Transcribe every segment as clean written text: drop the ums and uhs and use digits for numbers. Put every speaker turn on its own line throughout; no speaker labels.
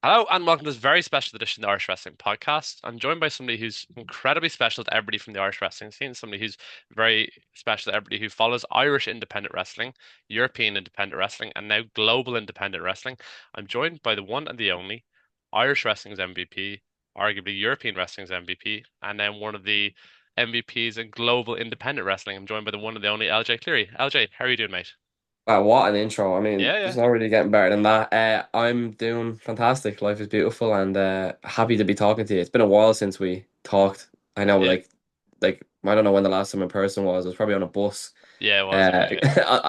Hello and welcome to this very special edition of the Irish Wrestling Podcast. I'm joined by somebody who's incredibly special to everybody from the Irish wrestling scene, somebody who's very special to everybody who follows Irish independent wrestling, European independent wrestling, and now global independent wrestling. I'm joined by the one and the only Irish wrestling's MVP, arguably European wrestling's MVP, and then one of the MVPs in global independent wrestling. I'm joined by the one and the only LJ Cleary. LJ, how are you doing, mate?
What an intro. I mean,
Yeah,
it's
yeah,
not really getting better than that. I'm doing fantastic. Life is beautiful and happy to be talking to you. It's been a while since we talked. I know,
yeah,
like I don't know when the last time in person was. It was probably on a bus,
yeah. It was, yeah,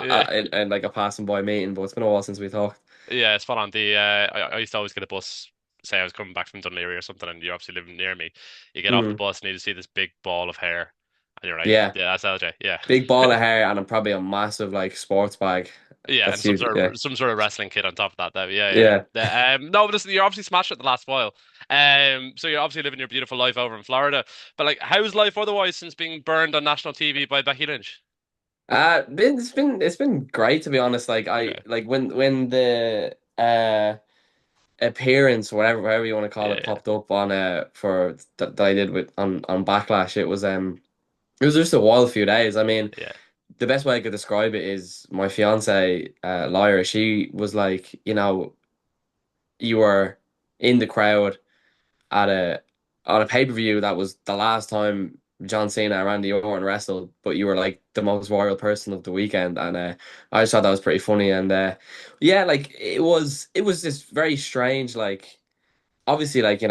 yeah.
and like a passing by meeting, but it's been a while since we talked.
Yeah, spot on. I used to always get a bus. Say I was coming back from Dunleary or something, and you obviously live near me. You get off the
Mm,
bus and you just see this big ball of hair, and you're like,
yeah.
"Yeah, that's LJ." Yeah,
Big ball of hair and I'm probably a massive like sports bag.
yeah, and
That's usually yeah.
some sort of wrestling kit on top of that. Though, yeah, yeah.
Yeah.
No, but listen, you're obviously smashed it the last while. So you're obviously living your beautiful life over in Florida. But like, how's life otherwise since being burned on national TV by Becky Lynch?
It's been great to be honest. Like I
Okay.
like when the appearance, whatever you want to call it,
Yeah,
popped up on for that I did with on Backlash. It was just a wild few days. I mean,
yeah,
the best way I could describe it is my fiance, Lyra. She was like, you were in the crowd at a on a pay-per-view that was the last time John Cena and Randy Orton wrestled, but you were like the most royal person of the weekend, and I just thought that was pretty funny. And yeah, like it was just very strange. Like obviously, like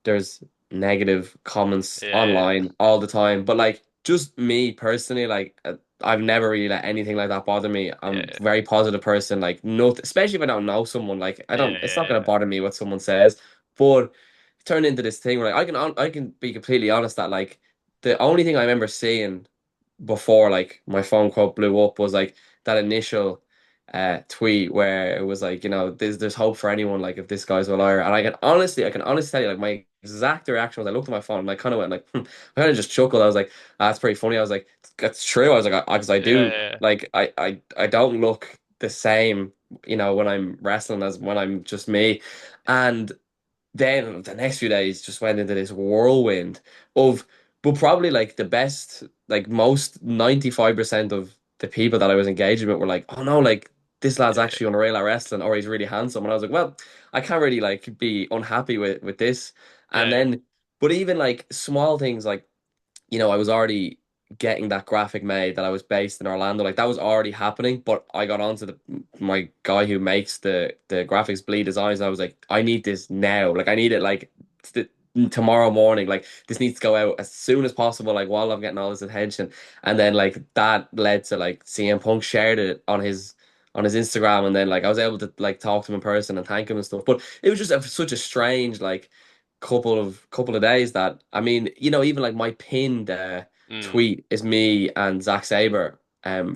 there's negative comments
yeah,
online all the time, but like just me personally, like I've never really let anything like that bother me.
yeah,
I'm a very positive person, like no, especially if I don't know someone. Like I
yeah,
don't, it's not gonna
yeah,
bother me what someone says, but it turned into this thing where like, I can be completely honest that like the only thing I remember seeing before like my phone quote blew up was like that initial tweet where it was like, there's hope for anyone like if this guy's a liar. And I can honestly tell you like my exact reaction was I looked at my phone and I kind of went like I kind of just chuckled. I was like, "Ah, that's pretty funny." I was like, that's true. I was like, because I
yeah,
do
yeah,
like I don't look the same, when I'm wrestling as when I'm just me. And then the next few days just went into this whirlwind of, but probably like the best, like most 95% of the people that I was engaging with were like, oh no, like this lad's
yeah,
actually unreal at wrestling, or he's really handsome. And I was like, well, I can't really like be unhappy with this. And
yeah, yeah,
then, but even like small things like, I was already getting that graphic made that I was based in Orlando. Like that was already happening, but I got onto my guy who makes the graphics Bleed Designs. And I was like, I need this now. Like I need it like tomorrow morning. Like this needs to go out as soon as possible. Like while I'm getting all this attention, and then like that led to like CM Punk shared it on his Instagram, and then like I was able to like talk to him in person and thank him and stuff. But it was just such a strange like couple of days that I mean, even like my pinned
mm,
tweet is me and Zack Sabre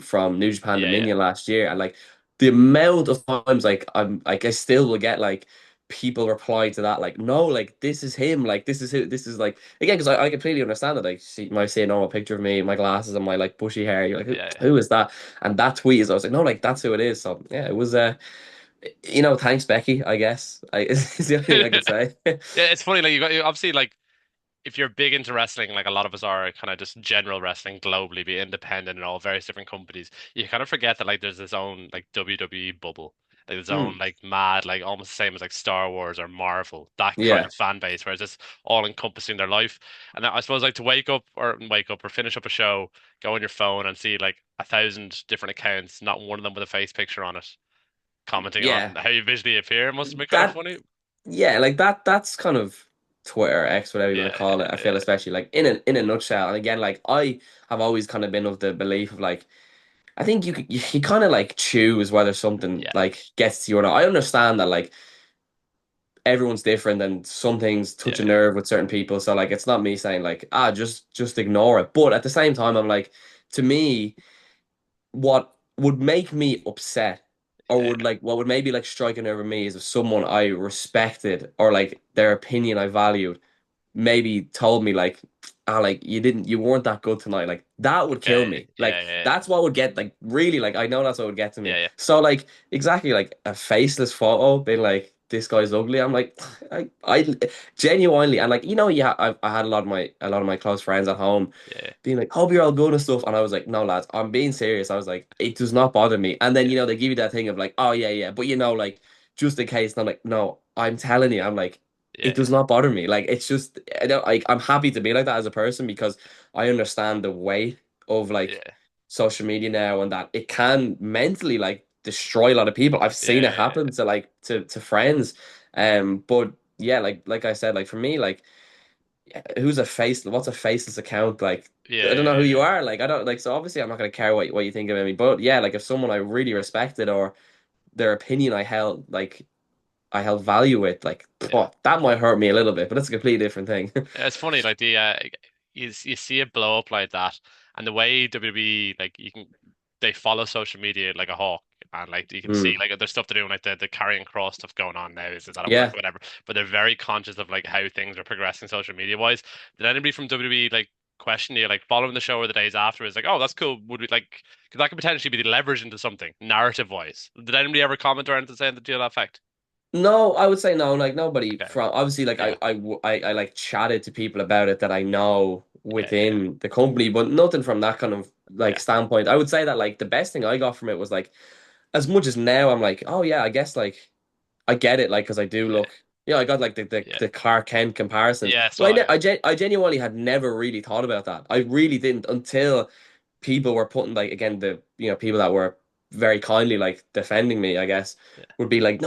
from New Japan
yeah, yeah,
Dominion last year, and like the amount of times like I'm like I still will get like people reply to that like no, like this is him, like this is who this is, like again, because I completely understand it. Like you might see a normal picture of me, my glasses and my like bushy hair, you're like who,
yeah, yeah.
who is that? And that tweet is, I was like no, like that's who it is. So yeah, it was thanks Becky, I guess is the only thing I could say.
Yeah, it's funny. Like you obviously like if you're big into wrestling, like a lot of us are, kind of just general wrestling globally, be independent and all various different companies. You kind of forget that like there's this own like WWE bubble, like this own
Mm,
like mad, like almost the same as like Star Wars or Marvel, that kind
yeah.
of fan base where it's just all encompassing their life. And I suppose like to wake up or finish up a show, go on your phone and see like 1,000 different accounts, not one of them with a face picture on it, commenting
Yeah.
on how you visually appear. It must have been kind of
That
funny.
Yeah, like that's kind of Twitter, X, whatever you want
Yeah,
to call it. I feel,
yeah,
especially like in a nutshell. And again, like I have always kind of been of the belief of like I think you kind of like choose whether something
yeah,
like gets to you or not. I understand that like everyone's different and some things
yeah,
touch a
yeah,
nerve with certain people. So like it's not me saying like just ignore it. But at the same time, I'm like, to me, what would make me upset, or
yeah,
would like what would maybe like strike a nerve with me, is if someone I respected or like their opinion I valued maybe told me like, ah, like you weren't that good tonight. Like that would kill
okay,
me.
yeah,
Like
yeah,
that's what would get like really, like I know that's what would get to
yeah,
me.
yeah.
So like exactly like a faceless photo being like this guy's ugly. I'm like, I genuinely, and like, yeah, I had a lot of my close friends at home
Yeah,
being like, hope you're all good and stuff. And I was like, no, lads, I'm being serious. I was like, it does not bother me. And then,
yeah,
they give you that thing of like, oh, yeah, yeah. But, like, just in case. And I'm like, no, I'm telling you, I'm like, it
yeah,
does not bother me. Like, it's just, I don't, like, I'm happy to be like that as a person because I understand the weight of like
yeah,
social media now and that it can mentally like destroy a lot of people. I've seen it
yeah,
happen to like to friends. But yeah, like I said, like for me, like what's a faceless account? Like I don't know who
yeah,
you are. Like I don't like so obviously I'm not gonna care what you think about me. But yeah, like if someone I really respected or their opinion I held value with, like
yeah.
that might hurt me a little bit, but that's a completely different thing.
It's funny, like you see it blow up like that, and the way WWE like they follow social media like a hawk, and like you can see
Mm.
like there's stuff they're doing like the carrying cross stuff going on now is that at work
Yeah.
or whatever, but they're very conscious of like how things are progressing social media wise. Did anybody from WWE like question you like following the show or the days after is like, oh, that's cool? Would we like because that could potentially be leveraged into something narrative wise? Did anybody ever comment or anything saying that to that effect?
No, I would say no. Like nobody
Okay,
from obviously, like
yeah,
I like chatted to people about it that I know
yeah, yeah,
within the company, but nothing from that kind of like
yeah,
standpoint. I would say that like the best thing I got from it was like as much as now I'm like, oh yeah, I guess like I get it, like because I do
yeah,
look, I got like the
yeah,
the Clark Kent comparisons,
yeah.
but
So yeah,
I genuinely had never really thought about that. I really didn't until people were putting like again the people that were very kindly like defending me, I guess,
yeah,
would be like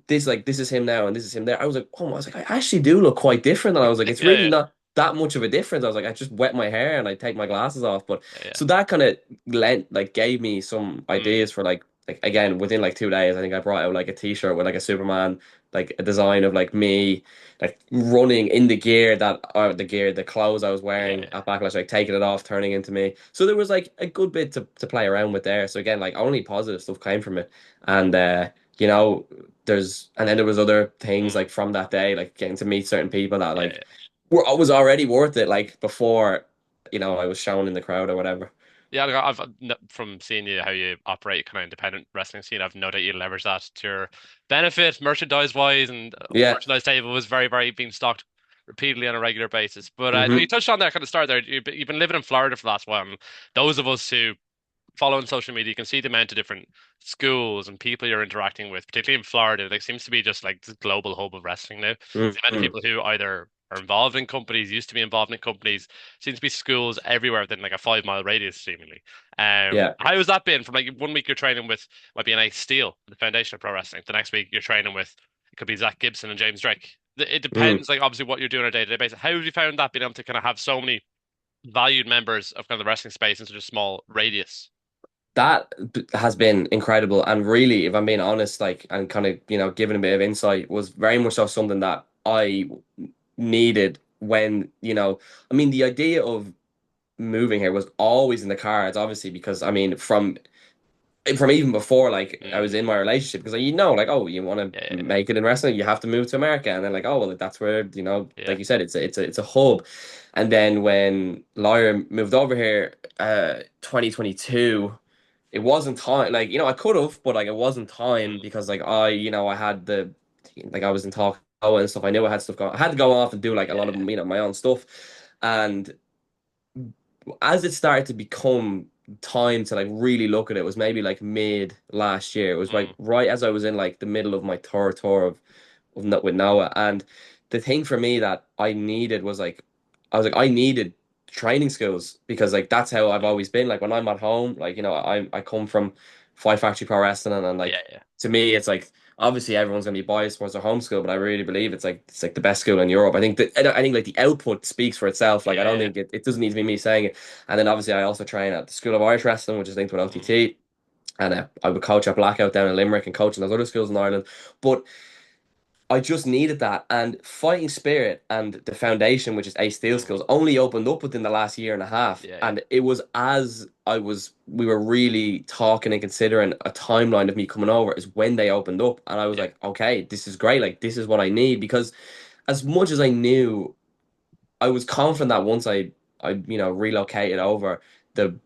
this is him now and this is him there. I was like, oh, I was like, I actually do look quite different, and I was like, it's
yeah,
really
yeah.
not that much of a difference. I was like, I just wet my hair and I take my glasses off, but
Yeah.
so that kind of lent like gave me some
Mm,
ideas for like again within like 2 days. I think I brought out like a t-shirt with like a Superman like a design of like me like running in the gear that or the clothes I was
yeah,
wearing
yeah.
at Backlash, like taking it off, turning into me. So there was like a good bit to play around with there. So again, like only positive stuff came from it. And you know, and then there was other things
Mm,
like from that day, like getting to meet certain people that
yeah,
like
yeah.
was already worth it, like before, I was shown in the crowd or whatever.
Yeah, look, from seeing you how you operate kind of independent wrestling scene, I've no doubt you leverage that to your benefit, merchandise wise, and
Yeah.
merchandise table was very, very being stocked repeatedly on a regular basis. But no, you
Hmm.
touched on that kind of start there. You've been living in Florida for the last while, and those of us who following social media, you can see the amount of different schools and people you're interacting with, particularly in Florida. There seems to be just like this global hub of wrestling now. The amount of
Hmm.
people who either are involved in companies, used to be involved in companies, seems to be schools everywhere within like a 5 mile radius, seemingly.
Yeah.
How has that been? From like one week you're training with might be an Ace Steel, the foundation of pro wrestling. The next week you're training with it could be Zach Gibson and James Drake. It
Mm.
depends, like obviously what you're doing on a day-to-day basis. How have you found that being able to kind of have so many valued members of kind of the wrestling space in such a small radius?
Has been incredible, and really, if I'm being honest, like, and kind of, giving a bit of insight, was very much so something that I needed when, I mean, the idea of moving here was always in the cards, obviously, because I mean, from even before, like I was
Mm,
in my relationship, because like, oh, you want to
yeah,
make it in wrestling, you have to move to America, and then like, oh, well, that's where like
yeah,
you said, it's a hub. And then when Lyra moved over here, 2022, it wasn't time. Like I could have, but like it wasn't time
mm,
because like I had I was in talk and stuff. I knew I had stuff going. I had to go off and do like a lot of
yeah,
my own stuff, and as it started to become time to like really look at it, was maybe like mid last year. It was like
mm,
right as I was in like the middle of my third tour with Noah. And the thing for me that I needed was like I needed training skills because like that's how I've
mm,
always been. Like when I'm at home, like I come from Five Factory Pro Wrestling, and
yeah,
like
yeah,
to me it's like obviously everyone's gonna be biased towards their home school, but I really believe it's like the best school in Europe. I think like the output speaks for itself. Like I don't
yeah,
think it doesn't need to be me saying it. And then obviously I also train at the School of Irish Wrestling, which is linked with
mm,
OTT. And I would coach at Blackout down in Limerick and coach in those other schools in Ireland. But I just needed that. And Fighting Spirit and the foundation, which is Ace Steel
mm,
Skills, only opened up within the last year and a half.
yeah, yeah,
And it was we were really talking and considering a timeline of me coming over is when they opened up. And I was
yeah,
like, okay, this is great. Like, this is what I need. Because as much as I knew, I was confident that once I relocated over, the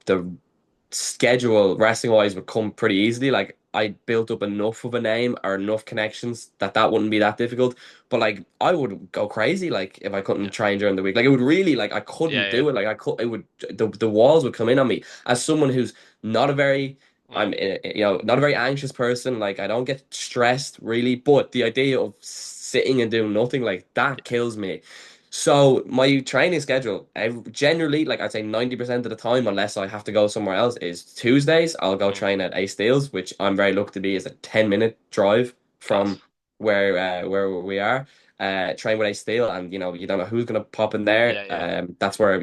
schedule wrestling wise would come pretty easily. Like, I built up enough of a name or enough connections that that wouldn't be that difficult. But like I would go crazy like if I couldn't
Yeah.
train during the week. Like it would really like I
Yeah.
couldn't
Yeah.
do it. Like I could it would the walls would come in on me as someone who's not a very
Mm.
not a very anxious person. Like I don't get stressed really, but the idea of sitting and doing nothing like that kills me. So my training schedule, generally, like I'd say 90% of the time, unless I have to go somewhere else, is Tuesdays. I'll go
Mm.
train at A Steels, which I'm very lucky to be is a 10-minute drive from
Class.
where we are. Train with A Steel, and you don't know who's gonna pop in there.
Yeah. Yeah.
That's where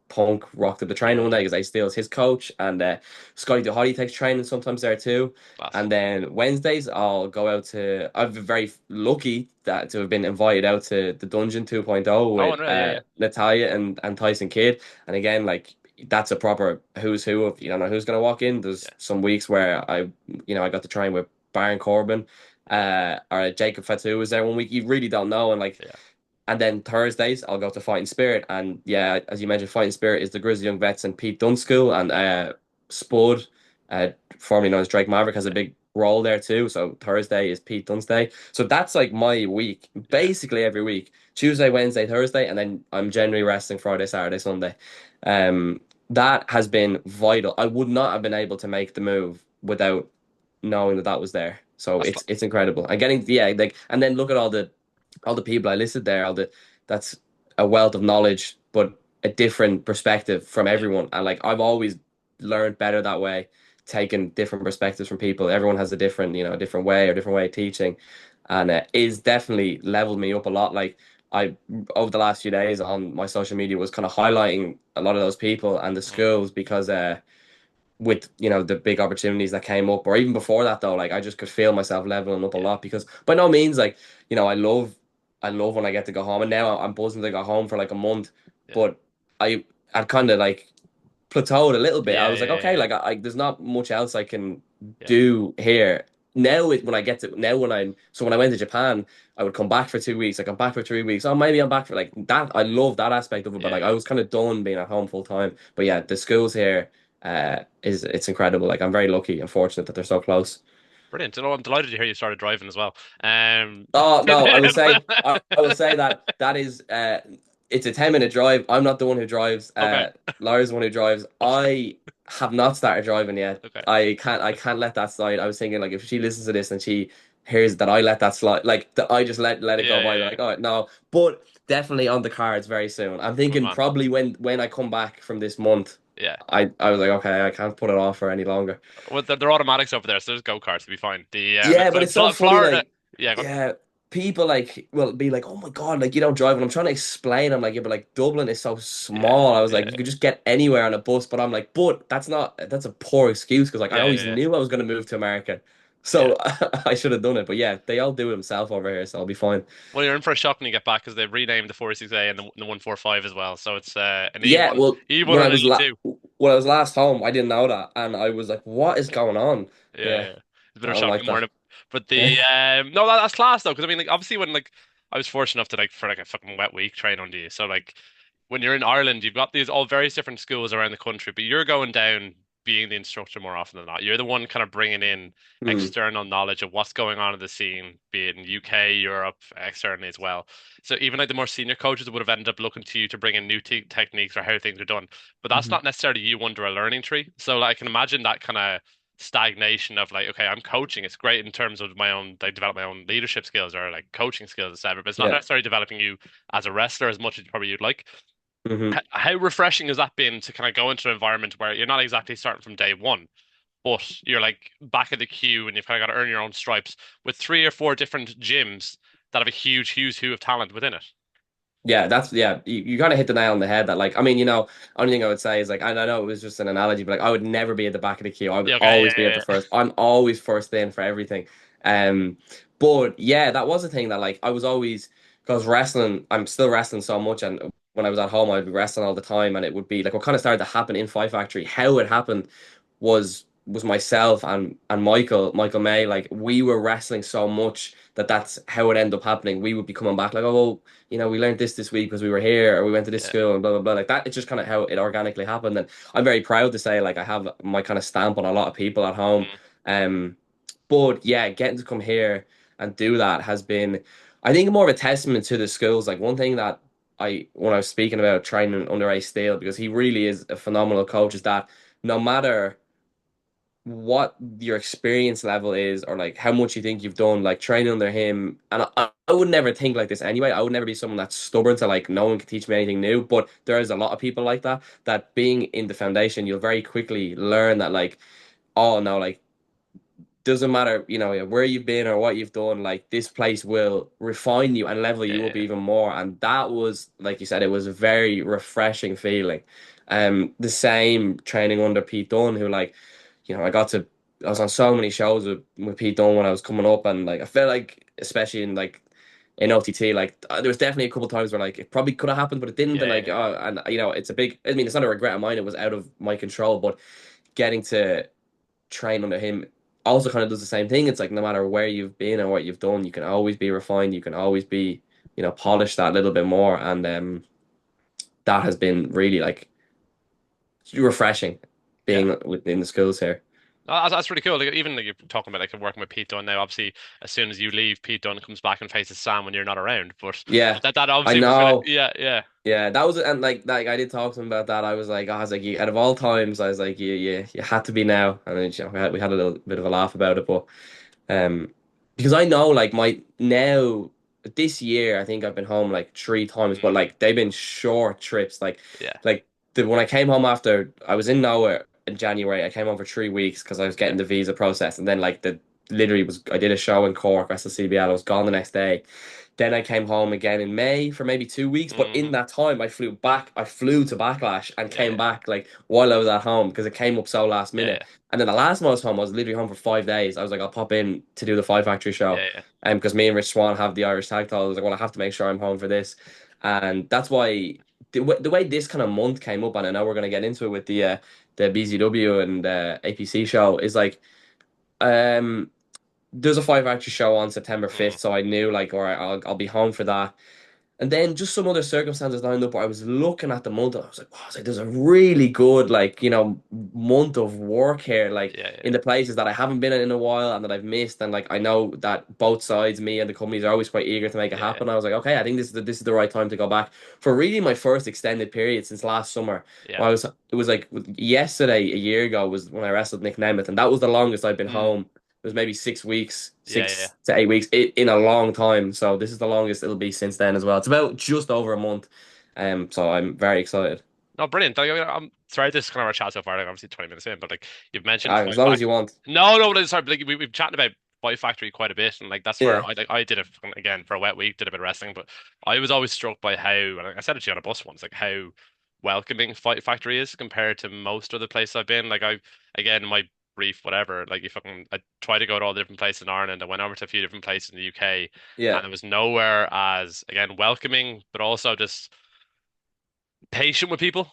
Punk rocked up the training
Yeah.
one day
Yeah.
because A Steel's his coach, and Scotty Duhati takes training sometimes there too.
Class.
And then Wednesdays, I'll go out to. I've been very lucky that to have been invited out to the Dungeon 2.0
Oh,
with
unreal. Yeah. Yeah.
Natalia and Tyson Kidd. And again, like that's a proper who's who of you don't know who's gonna walk in. There's
Yeah.
some weeks where I got to train with Baron Corbin,
Yeah.
or Jacob Fatu was there one week. You really don't know, and like
Yeah.
and then Thursdays, I'll go to Fighting Spirit. And yeah, as you mentioned, Fighting Spirit is the Grizzly Young Vets and Pete Dunskill and Spud, formerly known as Drake Maverick, has a
Yeah.
big role there too. So Thursday is Pete Dunne's day. So that's like my week,
Yeah.
basically every week. Tuesday, Wednesday, Thursday, and then I'm generally resting Friday, Saturday, Sunday. That has been vital. I would not have been able to make the move without knowing that that was there. So
That's
it's incredible. And getting like and then look at all the people I listed there, all the that's a wealth of knowledge, but a different perspective from
yeah.
everyone. And like I've always learned better that way, taking different perspectives from people. Everyone has a different, a different way or different way of teaching, and is definitely leveled me up a lot. Like I over the last few days on my social media was kind of highlighting a lot of those people and the
Mm.
schools because with the big opportunities that came up or even before that though like I just could feel myself leveling up a
Yeah.
lot because by no means like I love when I get to go home and now I'm buzzing to go home for like a month
Yeah.
but I'd kind of like plateaued a little bit. I
Yeah.
was like,
Yeah.
okay,
Yeah.
like there's not much else I can
Yeah.
do here. Now when I get to now when I went to Japan, I would come back for 2 weeks. I come back for 3 weeks. Oh, maybe I'm back for like that. I love that aspect of it, but
Yeah.
like I
Yeah.
was kind of done being at home full time. But yeah, the schools here it's incredible. Like I'm very lucky and fortunate that they're so close.
Brilliant. You know, I'm delighted to hear you started driving as well.
Oh no, I will say that is it's a 10-minute drive. I'm not the one who drives.
Okay.
Laura's the one who drives.
Okay.
I have not started driving yet.
Okay.
I can't let that slide. I was thinking like if she listens to this and she hears that I let that slide like that I just let it go
Yeah.
by
Yeah.
like oh no. But definitely on the cards very soon. I'm
Good
thinking
man.
probably when I come back from this month,
Yeah.
I was like okay, I can't put it off for any longer.
Well, they're automatics over there, so there's go-karts to be fine.
Yeah, but
Like
it's so funny,
Florida.
like,
Yeah. Go on.
yeah, people like will be like, "Oh my God, like you don't drive," and I'm trying to explain. I'm like, "Yeah, but like Dublin is so
Yeah.
small." I was like,
Yeah.
"You could just get anywhere on a bus," but I'm like, "But that's a poor excuse because like I
Yeah.
always
Yeah.
knew I was going to move to America,
Yeah.
so I should have done it." But yeah, they all do it themselves over here, so I'll be fine.
Well, you're in for a shock when you get back because they've renamed the 46A and the 145 as well. So it's an
Yeah, well,
E1 and an E2.
when I was last home, I didn't know that, and I was like, "What is going on?"
Yeah,
Yeah,
yeah. It's a bit
I
of a
don't
shock
like
in the
that.
morning. But the no, that's class though, because I mean, like obviously when like I was fortunate enough to like for like a fucking wet week train under you. So like when you're in Ireland, you've got these all various different schools around the country, but you're going down being the instructor more often than not. You're the one kind of bringing in
Hmm.
external knowledge of what's going on in the scene, be it in UK, Europe, externally as well. So even like the more senior coaches would have ended up looking to you to bring in new te techniques or how things are done. But that's
Mhm.
not necessarily you under a learning tree. So like, I can imagine that kind of stagnation of like, okay, I'm coaching. It's great in terms of my own, like develop my own leadership skills or like coaching skills, etc. But it's not
Yeah.
necessarily developing you as a wrestler as much as probably you'd like.
Hmm.
How refreshing has that been to kind of go into an environment where you're not exactly starting from day one, but you're like back at the queue and you've kind of got to earn your own stripes with three or four different gyms that have a huge, huge who of talent within it.
Yeah, you kind of hit the nail on the head that like I mean, only thing I would say is like and I know it was just an analogy, but like I would never be at the back of the queue. I would
Yeah, okay,
always
yeah,
be at the
yeah,
first. I'm always first in for everything. Um, but yeah, that was a thing that like I was always because wrestling, I'm still wrestling so much and when I was at home I'd be wrestling all the time and it would be like what kind of started to happen in Fight Factory. How it happened was myself and Michael May, like we were wrestling so much that's how it ended up happening. We would be coming back like, oh well, we learned this week because we were here or we went to this
yeah,
school and blah blah blah. Like that, it's just kind of how it organically happened. And I'm very proud to say like I have my kind of stamp on a lot of people at home.
mm,
Um, But yeah, getting to come here and do that has been, I think, more of a testament to the schools. Like one thing that when I was speaking about training under Ace Steele, because he really is a phenomenal coach, is that no matter what your experience level is or like how much you think you've done, like training under him, and I would never think like this anyway. I would never be someone that's stubborn to like no one can teach me anything new. But there is a lot of people like that, that being in the foundation, you'll very quickly learn that like, oh no, like doesn't matter, where you've been or what you've done, like this place will refine you and level you up
Yeah,
even more. And that was, like you said, it was a very refreshing feeling. The same training under Pete Dunne, who like, I was on so many shows with Pete Dunne when I was coming up, and like I felt like, especially in OTT, like there was definitely a couple times where like it probably could have happened, but it didn't. And
yeah,
like,
yeah,
and it's a big. I mean, it's not a regret of mine. It was out of my control, but getting to train under him also kind of does the same thing. It's like no matter where you've been and what you've done, you can always be refined. You can always be, polished that little bit more. And that has been really like refreshing
yeah.
being within the schools here.
That's really cool. Like, even like you're talking about like working with Pete Dunne now. Obviously, as soon as you leave, Pete Dunne comes back and faces Sam when you're not around. But
Yeah,
that
I
obviously was really,
know.
yeah, yeah,
Yeah, that was, and like I did talk to him about that. I was like, out of all times, I was like, you had to be now. And then we had a little bit of a laugh about it, but Um, because I know like my now this year I think I've been home like 3 times, but
mm,
like they've been short trips.
yeah,
Like the when I came home after I was in nowhere in January, I came home for 3 weeks because I was
yeah,
getting the visa process, and then like the literally was I did a show in Cork, Wrestle CBL. I was gone the next day. Then I came home again in May for maybe 2 weeks, but in
hmm,
that time I flew back. I flew to Backlash and
yeah,
came
yeah,
back like while I was at home because it came up so last
yeah,
minute.
yeah,
And then the last time I was home, I was literally home for 5 days. I was like, I'll pop in to do the Five Factory show.
yeah, yeah.
Because me and Rich Swan have the Irish tag title. I was like, well, I have to make sure I'm home for this. And that's why the way this kind of month came up, and I know we're going to get into it with the BZW and APC show, is like, um, there's a Five Factory show on September
Mm,
5th. So I knew, like, all right, I'll be home for that. And then just some other circumstances lined up where I was looking at the month and I was like, wow, there's a really good, like, month of work here, like
yeah,
in
yeah,
the places that I haven't been in a while and that I've missed. And like, I know that both sides, me and the companies, are always quite eager to make it
yeah, yeah,
happen. I was like, okay, I think this is the right time to go back for really my first extended period since last summer.
yeah.
Well, it was like yesterday, a year ago, was when I wrestled Nick Nemeth, and that was the longest I've been
Mm,
home. It was maybe 6 weeks,
yeah, yeah.
6 to 8 weeks in a long time. So this is the longest it'll be since then as well. It's about just over a month. So I'm very excited.
No, brilliant. Like, I'm sorry, this is kind of our chat so far. Like, obviously 20 minutes in, but like you've mentioned
As
Fight
long as
Factory.
you want.
No, no, no, sorry, but like we've chatted about Fight Factory quite a bit, and like that's where
Yeah,
I did it again for a wet week, did a bit of wrestling, but I was always struck by how, and I said it to you on a bus once, like how welcoming Fight Factory is compared to most other places I've been. Like I, again, my brief whatever, like I tried to go to all the different places in Ireland. I went over to a few different places in the UK,
yeah,
and it was nowhere as again welcoming, but also just patient with people.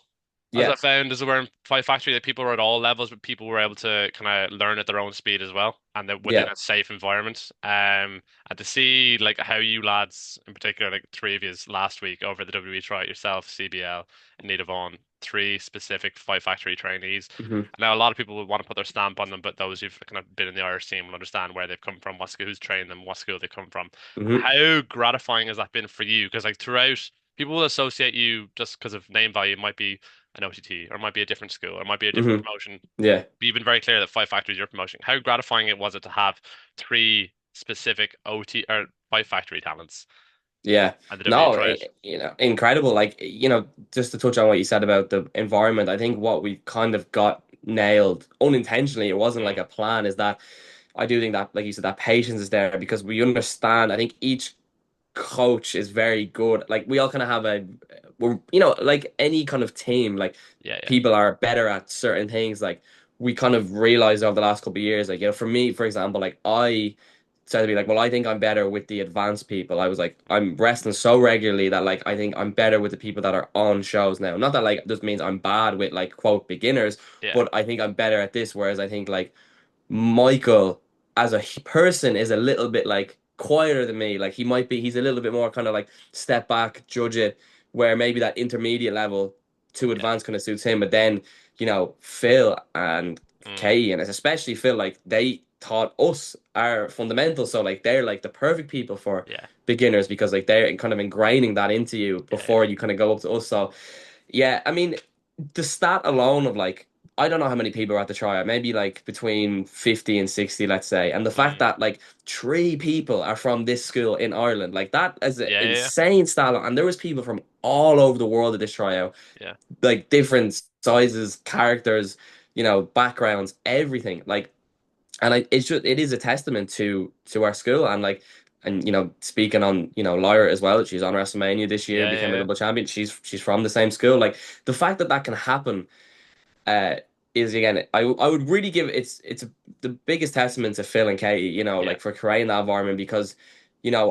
As I
yeah,
found as we were in Fight Factory, that people were at all levels, but people were able to kind of learn at their own speed as well, and that within
yeah.
a safe environment. And to see like how you lads, in particular, like three of yous last week over the WWE Tryout yourself, CBL, and Nita Vaughn, three specific Fight Factory trainees.
Hmm.
Now, a lot of people would want to put their stamp on them, but those who've kind of been in the Irish scene will understand where they've come from, what school, who's trained them, what school they come from.
Hmm.
How gratifying has that been for you? Because like throughout, people will associate you just because of name value. It might be an OTT, or it might be a different school, or it might be a different
Hmm.
promotion.
Yeah,
But you've been very clear that Fight Factory is your promotion. How gratifying it was it to have three specific OT or Fight Factory talents
yeah.
and the WWE
No,
Tryout?
incredible. Like, just to touch on what you said about the environment, I think what we kind of got nailed unintentionally, it wasn't like
Mm,
a plan, is that I do think that, like you said, that patience is there because we understand. I think each coach is very good. Like we all kind of have we're, like any kind of team, like
yeah, yeah,
people are better at certain things. Like we kind of realized over the last couple of years, like, for me, for example, like I said to be like, well, I think I'm better with the advanced people. I was like, I'm wrestling so regularly that like I think I'm better with the people that are on shows now. Not that like this means I'm bad with like quote beginners,
yeah,
but I think I'm better at this. Whereas I think like Michael as a person is a little bit like quieter than me. Like he's a little bit more kind of like step back, judge it, where maybe that intermediate level to
yeah.
advance kind of suits him. But then, Phil and
Mm,
Kay, and especially Phil, like taught us our fundamentals. So like they're like the perfect people for
Yeah,
beginners because like they're kind of ingraining that into you
yeah,
before you kind of go up to us. So yeah, I mean, the stat alone of like, I don't know how many people are at the tryout, maybe like between 50 and 60, let's say. And the fact
mm,
that like three people are from this school in Ireland, like that is an
yeah, yeah,
insane stat. And there was people from all over the world at this tryout,
yeah.
like different sizes, characters, backgrounds, everything. Like, and it's just it is a testament to our school and like and speaking on Lyra as well, she's on WrestleMania this year,
Yeah,
became a
yeah,
double champion. She's from the same school. Like the fact that that can happen uh is again, I would really give the biggest testament to Phil and Katie,
yeah,
like for creating that environment because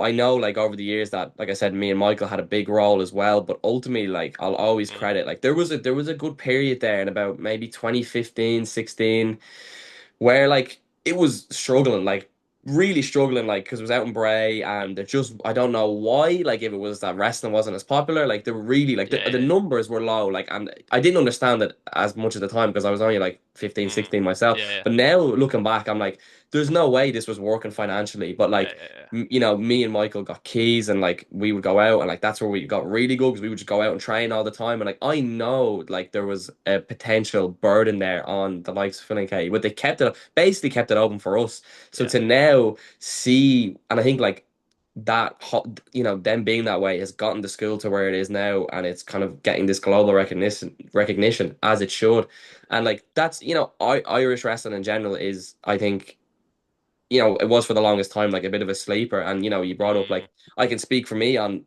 I know like over the years that like I said, me and Michael had a big role as well, but ultimately like I'll always
mm,
credit like there was a good period there in about maybe 2015, 16 where like it was struggling, like really struggling, like because it was out in Bray
mm,
and it just I don't know why, like if it was that wrestling wasn't as popular, like they were really like
yeah,
the
yeah,
numbers were low, like and I didn't understand it as much at the time because I was only like 15,
mm,
16 myself.
yeah, yeah,
But now looking back, I'm like, there's no way this was working financially. But
yeah,
like,
yeah, yeah,
me and Michael got keys and like we would go out and like that's where we got really good because we would just go out and train all the time. And like I know like there was a potential burden there on the likes of Phil and Katie, but they kept it basically kept it open for us. So
yeah,
to now see, and I think like that them being that way has gotten the school to where it is now, and it's kind of getting this global recognition as it should. And like that's Irish wrestling in general is, I think, it was for the longest time like a bit of a sleeper. And you brought up
mm,
like I can speak for me on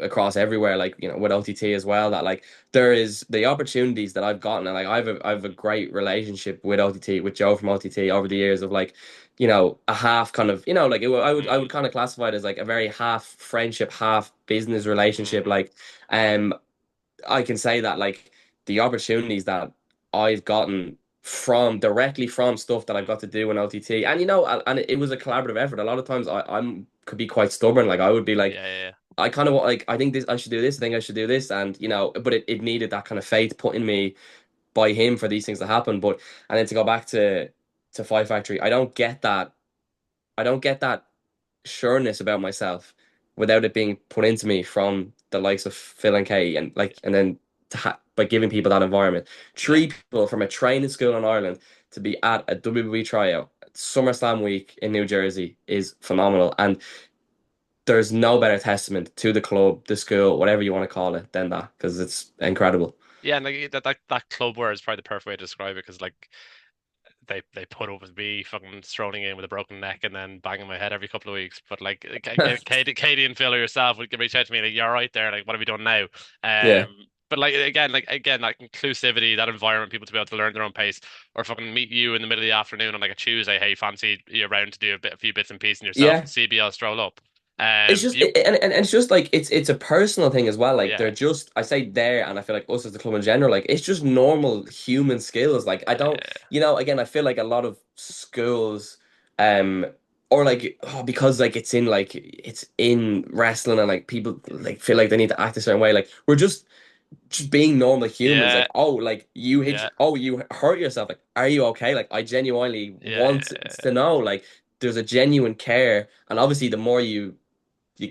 across everywhere, like with OTT as well, that like there is the opportunities that I've gotten, and like I have a great relationship with OTT, with Joe from OTT over the years of like a half kind of like I would
mm,
kind of classify it as like a very half friendship, half business relationship.
mm,
Like um I can say that like the opportunities that I've gotten from directly from stuff that I've got to do in OTT, and and it was a collaborative effort. A lot of times I'm could be quite stubborn. Like I would be like,
yeah, yeah,
I kind of want, like, I think this I should do this. I think I should do this, and but it needed that kind of faith put in me by him for these things to happen. But and then to go back to Five Factory, I don't get that. I don't get that sureness about myself without it being put into me from the likes of Phil and Kay, and like and then by giving people that environment.
yeah,
Three people from a training school in Ireland to be at a WWE tryout SummerSlam week in New Jersey is phenomenal, and there's no better testament to the club, the school, whatever you want to call it, than that because it's incredible.
yeah, and like that club wear is probably the perfect way to describe it because like they put up with me fucking strolling in with a broken neck and then banging my head every couple of weeks. But like Katie and Phil or yourself would reach out to me like, "You're right there. Like, what have we done now?"
Yeah.
But like again, like inclusivity, that environment, people to be able to learn their own pace, or fucking meet you in the middle of the afternoon on like a Tuesday. Hey, fancy you around to do a few bits and pieces and yourself
Yeah.
and CBL stroll up.
It's just
You
and it's just like it's a personal thing as well. Like
yeah,
they're just I say there, and I feel like us as the club in general, like it's just normal human skills. Like I don't, again, I feel like a lot of schools, um, or like because like it's in wrestling and like people like feel like they need to act a certain way. Like we're just being normal humans.
yeah,
Like like
yeah,
you hurt yourself. Like are you okay? Like I genuinely
yeah,
want to know. Like there's a genuine care, and obviously the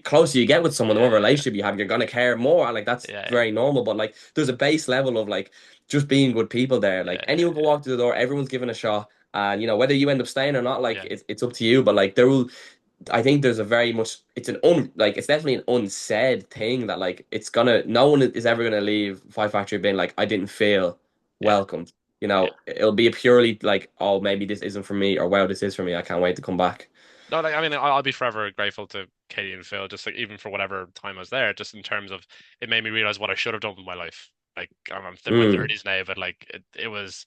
closer you get with someone, the more
yeah,
relationship you have, you're gonna care more. Like that's
yeah, yeah,
very normal. But like there's a base level of like just being good people there. Like
yeah, yeah,
anyone can walk through the door, everyone's given a shot. And whether you end up staying or not, like
yeah,
it's up to you. But like I think there's a very much it's definitely an unsaid thing that like it's gonna no one is ever gonna leave Five Factory being like I didn't feel
yeah,
welcomed.
yeah.
It'll be a purely like, oh, maybe this isn't for me, or wow, this is for me. I can't wait to come back.
No, like I mean, I'll be forever grateful to Katie and Phil, just like even for whatever time I was there, just in terms of it made me realize what I should have done with my life. Like I'm in my
Mm,
30s now, but like it was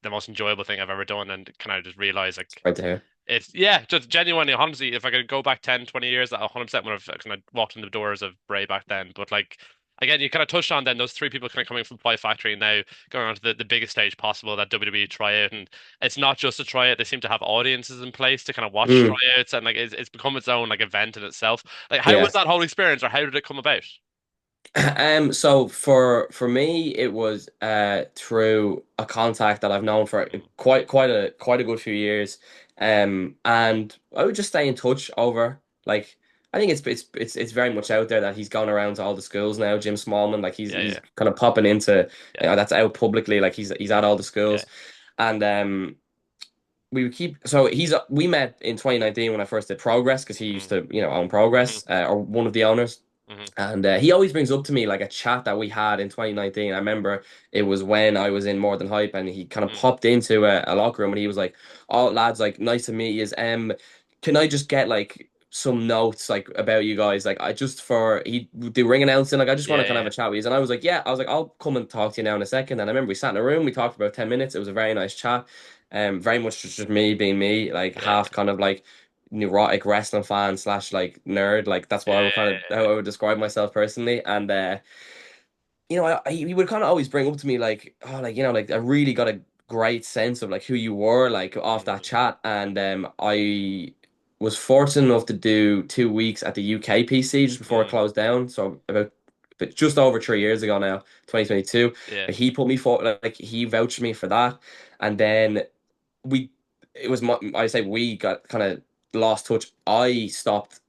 the most enjoyable thing I've ever done, and can I just realize like
right there.
it's yeah, just genuinely, honestly, if I could go back 10, 20 years, I 100% would have kind of walked in the doors of Bray back then. But like, again, you kind of touched on then those three people kind of coming from Pie Factory and now going on to the biggest stage possible, that WWE tryout. And it's not just a tryout, they seem to have audiences in place to kind of watch
Mm,
tryouts and like it's become its own like event in itself. Like, how was
yeah.
that whole experience or how did it come about?
So for me, it was through a contact that I've known for
Mm,
quite a good few years, and I would just stay in touch over like I think it's very much out there that he's gone around to all the schools now. Jim Smallman, like
yeah,
he's
yeah,
kind of popping into
yeah,
that's out publicly, like he's at all the
yeah.
schools, and we would keep so we met in 2019 when I first did Progress because he used
Mm,
to own
mm-hmm,
Progress or one of the owners.
mm-hmm,
And he always brings up to me like a chat that we had in 2019. I remember it was when I was in More Than Hype, and he kind of
mm,
popped into a locker room, and he was like, "Oh, lads, like nice to meet you. Can I just get like some notes like about you guys? Like I just for he would do ring announcing. Like I just want
yeah,
to kind of
yeah,
have a chat with you." And I was like, "Yeah." I was like, "I'll come and talk to you now in a second." And I remember we sat in a room. We talked for about 10 minutes. It was a very nice chat. Very much just me being me, like
yeah,
half kind of like neurotic wrestling fan slash like nerd. Like that's
yeah,
what I would kind of
yeah,
how I would describe myself personally. And he would kind of always bring up to me like, oh, like like I really got a great sense of like who you were like off that
mm,
chat. And I was fortunate enough to do 2 weeks at the UK PC just before it
mm,
closed down. So about but just over 3 years ago now, 2022.
yeah,
He put me for like he vouched me for that, and then we it was I say we got kind of lost touch. I stopped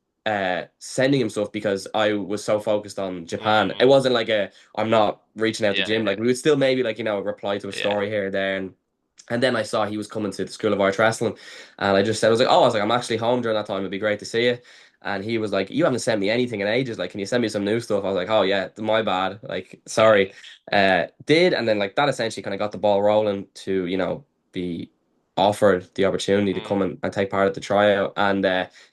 sending him stuff because I was so focused on Japan. It
mm,
wasn't like a I'm not reaching out to
yeah,
Jim.
yeah,
Like we would still maybe like reply to a
yeah,
story here or there. And then I saw he was coming to the School of Arts Wrestling, and I just said, I was like, I'm actually home during that time. It'd be great to see you. And he was like, you haven't sent me anything in ages. Like, can you send me some new stuff? I was like, oh yeah, my bad. Like,
yeah,
sorry. Did and then like that essentially kind of got the ball rolling to be offered the opportunity to come
mm,
and take part at the tryout. And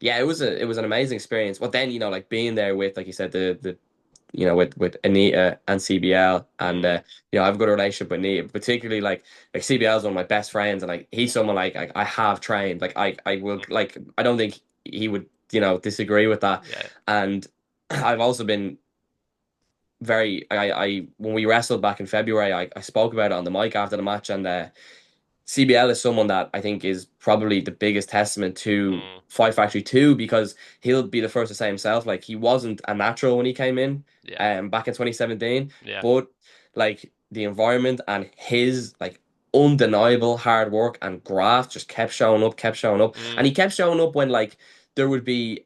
yeah, it was an amazing experience. But then like being there with like you said the with Anita and CBL, and
mm,
I have a good relationship with Anita, particularly like CBL is one of my best friends, and like he's someone like I have trained, like I will
mm,
like I don't think he would disagree with that.
yeah,
And I've also been very I when we wrestled back in February, I spoke about it on the mic after the match, and CBL is someone that I think is probably the biggest testament to
mm,
Fight Factory 2 because he'll be the first to say himself, like he wasn't a natural when he came in
yeah,
back in 2017,
yeah,
but like the environment and his like undeniable hard work and graft just kept showing up. And
mm,
he kept showing up when like there would be,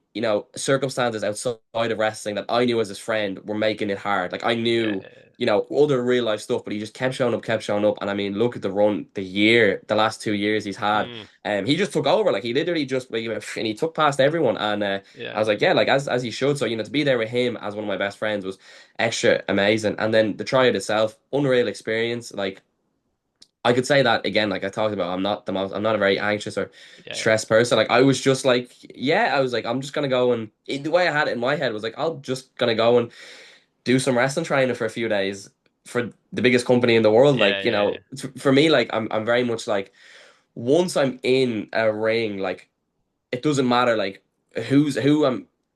circumstances outside of wrestling that I knew as his friend were making it hard. Like I
yeah,
knew
yeah,
other real life stuff, but he just kept showing up, kept showing up. And I mean, look at the run, the last 2 years he's had.
mm,
He just took over, like he literally just like, and he took past everyone. And I
yeah,
was like, yeah, like as he should. So to be there with him as one of my best friends was extra amazing. And then the tryout itself, unreal experience. Like I could say that again, like I talked about, I'm not a very anxious or
yeah,
stressed person. Like I was just like, yeah, I was like, I'm just gonna go and the way I had it in my head was like, I'll just gonna go and do some wrestling training for a few days for the biggest company in the world.
yeah,
Like,
yeah,
for me, like I'm very much like once I'm in a ring, like it doesn't matter like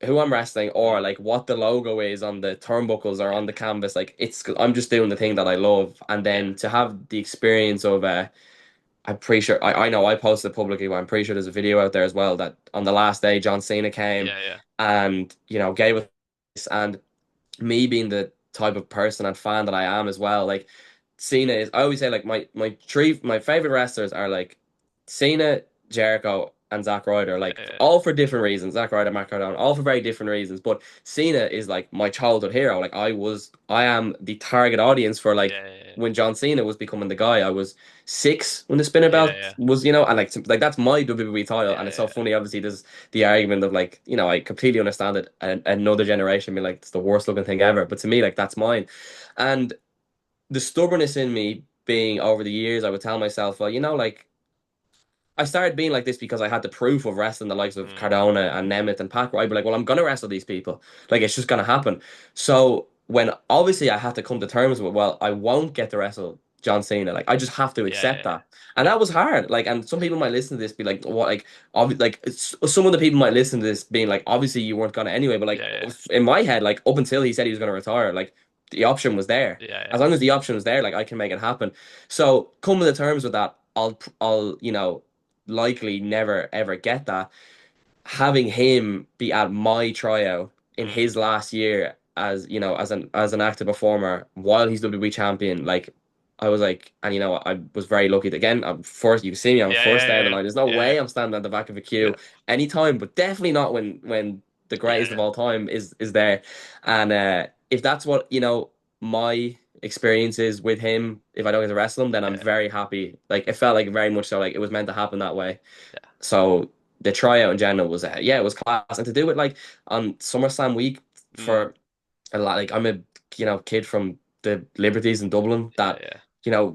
who I'm wrestling or
mm,
like what the logo is on the turnbuckles or
yeah,
on the canvas. Like I'm just doing the thing that I love. And
yeah,
then to have the experience of I'm pretty sure I know I posted it publicly, but I'm pretty sure there's a video out there as well that on the last day John Cena came
yeah, yeah,
and gave us and me being the type of person and fan that I am as well, like Cena is. I always say like my favorite wrestlers are like Cena, Jericho, and Zack Ryder.
yeah,
Like
yeah,
all for different reasons. Zack Ryder, Matt Cardona, all for very different reasons. But Cena is like my childhood hero. Like I am the target audience for like
yeah, yeah,
when John Cena was becoming the guy. I was 6 when the spinner
yeah,
belt
yeah,
was, and like that's my WWE title. And it's so
yeah,
funny. Obviously, there's the argument of like, I completely understand it. And another generation be like, it's the worst looking thing ever. But to me, like that's mine. And the stubbornness in me being over the years, I would tell myself, well, like I started being like this because I had the proof of wrestling the likes of
mm,
Cardona and Nemeth and Pac, where I'd be like, well, I'm gonna wrestle these people. Like it's just gonna happen. So when obviously I had to come to terms with, well, I won't get to wrestle John Cena. Like I just have to
yeah,
accept
yeah,
that. And that was hard. Like, and some people might listen to this, be like, what, like, some of the people might listen to this being like, obviously you weren't gonna anyway, but like,
yeah, yeah,
in my head, like, up until he said he was gonna retire, like, the option was there.
yeah, yeah,
As long as the option was there, like, I can make it happen. So, coming to terms with that, I'll, likely never ever get that. Having him be at my tryout in
mm,
his last year as as an active performer while he's WWE champion. Like I was like, and I was very lucky. Again, I'm first. You can see me. I'm
Yeah,
first
yeah,
down the
yeah,
line. There's no
yeah,
way I'm standing at the back of a
yeah,
queue anytime, but definitely not when the
yeah,
greatest of
yeah,
all time is there. And if that's what my experience is with him, if I don't get to wrestle him, then I'm
yeah,
very happy. Like it felt like very much so like it was meant to happen that way.
yeah.
So the tryout in general was yeah, it was class, and to do it like on SummerSlam week
Mm,
for a lot. Like I'm a kid from the Liberties in Dublin
yeah,
that
yeah,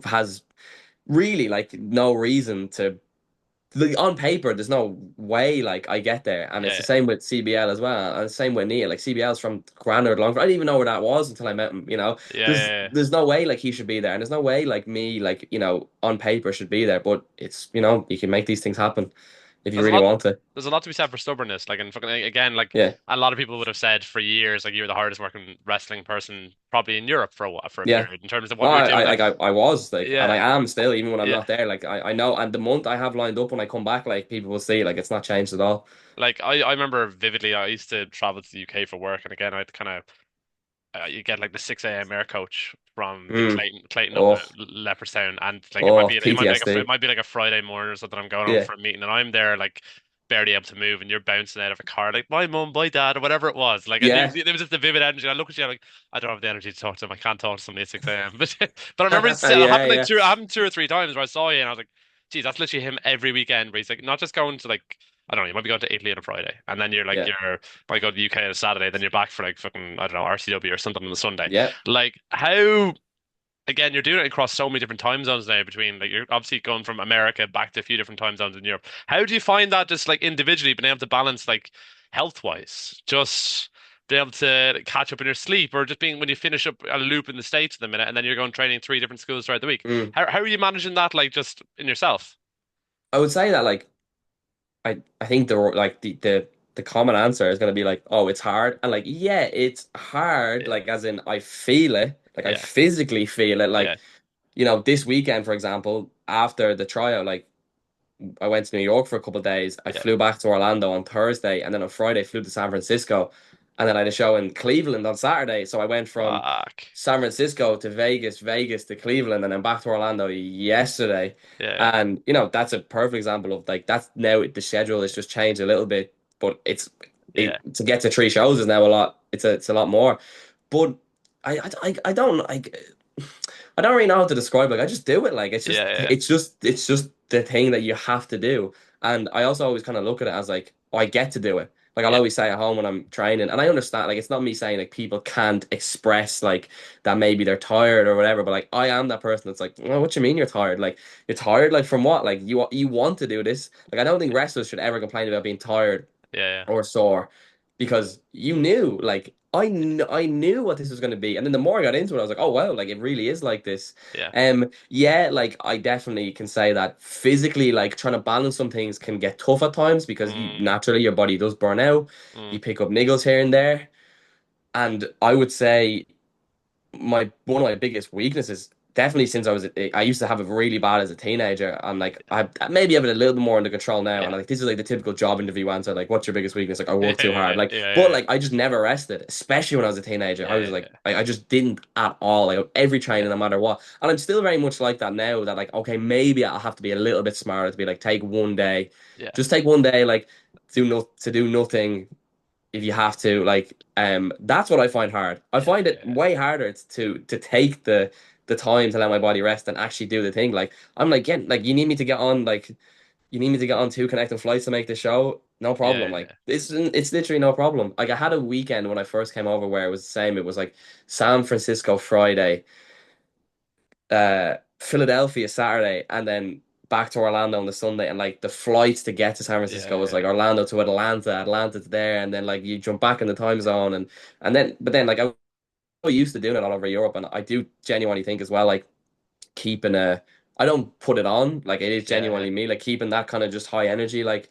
has really like no reason to. Like, on paper, there's no way like I get there, and it's the
yeah.
same with CBL as well, and the same with Neil. Like CBL's from Granard, Longford. I didn't even know where that was until I met him.
Yeah,
There's
yeah, yeah.
there's no way like he should be there, and there's no way like me like on paper should be there. But it's you can make these things happen if you
There's a
really
lot.
want to.
There's a lot to be said for stubbornness. Like, and fucking again, like
Yeah,
a lot of people would have said for years, like you're the hardest working wrestling person probably in Europe for a
yeah.
period in terms of
No,
what you're doing. Like,
I was like, and I
yeah,
am still, even when I'm
yeah.
not there. Like I know, and the month I have lined up when I come back, like people will see, like it's not changed at all.
Like I remember vividly, I used to travel to the UK for work, and again, I'd kind of you get like the 6 a.m. air coach from the
Mm.
Clayton up
Oh,
at Leopardstown, and like it
PTSD.
might be like a Friday morning or something. I'm going home
Yeah,
for a meeting, and I'm there like barely able to move, and you're bouncing out of a car like my mum, my dad, or whatever it was. Like
yeah,
there was just a vivid energy. I look at you like I don't have the energy to talk to them. I can't talk to somebody at 6 a.m. But I remember it
yeah,
happened like
yeah,
two, it happened 2 or 3 times where I saw you, and I was like, geez, that's literally him every weekend. Where he's like not just going to like. I don't know, you might be going to Italy on a Friday, and then
yeah,
might go to the UK on a Saturday, then you're back for like fucking, I don't know, RCW or something on the Sunday.
yeah.
Like how again you're doing it across so many different time zones now between like you're obviously going from America back to a few different time zones in Europe. How do you find that just like individually being able to balance like health wise? Just being able to catch up in your sleep or just being when you finish up a loop in the States in a minute and then you're going training three different schools throughout the week.
Mm.
How are you managing that like just in yourself?
I would say that like I think the common answer is gonna be like, oh, it's hard, and like yeah, it's hard,
Yeah,
like as in I feel it, like I
yeah,
physically feel it,
yeah,
like this weekend, for example, after the tryout, like. I went to New York for a couple of days. I
yeah.
flew back to Orlando on Thursday, and then on Friday flew to San Francisco, and then I had a show in Cleveland on Saturday. So I went from
Fuck.
San Francisco to Vegas, Vegas to Cleveland, and then back to Orlando yesterday.
Yeah, yeah,
And that's a perfect example of like that's now the schedule has just changed a little bit, but
yeah,
to get to three shows is now a lot. It's a lot more, but I don't like. I don't really know how to describe it. Like I just do it. Like it's just
yeah, yeah,
it's just the thing that you have to do. And I also always kind of look at it as like, oh, I get to do it. Like I'll
yeah,
always say at home when I'm training, and I understand like it's not me saying like people can't express like that maybe they're tired or whatever, but like I am that person that's like, oh, what you mean you're tired? Like you're tired like from what? Like you want to do this. Like I don't think wrestlers should ever complain about being tired
yeah, yeah,
or sore because you knew like I knew what this was going to be, and then the more I got into it I was like, oh wow, like it really is like this.
yeah.
Yeah, like I definitely can say that physically like trying to balance some things can get tough at times because you
Mm,
naturally your body does burn out.
mm,
You pick up niggles here and there, and I would say my one of my biggest weaknesses definitely since I used to have it really bad as a teenager. I'm like I maybe have it a little bit more under control now, and
yeah,
like this is like the typical job interview answer, like what's your biggest weakness? Like I
yeah,
work too hard,
yeah,
like
yeah,
but
yeah,
like I just never rested, especially when I was a teenager. I was
yeah,
like I just didn't at all, like every training
yeah,
no matter what, and I'm still very much like that now, that like okay, maybe I'll have to be a little bit smarter to be like take one day,
yeah,
just take one day, like to do nothing if you have to, like that's what I find hard. I
yeah,
find it
yeah,
way harder to take the time to let my body rest and actually do the thing. Like I'm like, get like you need me to get on two connecting flights to make the show, no
yeah,
problem. Like
yeah,
it's literally no problem. Like I had a weekend when I first came over where it was the same. It was like San Francisco Friday, Philadelphia Saturday, and then back to Orlando on the Sunday. And like the flights to get to San
yeah,
Francisco was
yeah,
like Orlando to Atlanta, Atlanta to there, and then like you jump back in the time zone, and then but then like I was used to doing it all over Europe, and I do genuinely think as well like keeping a I don't put it on, like it is
yeah, yeah,
genuinely me, like keeping that kind of just high energy, like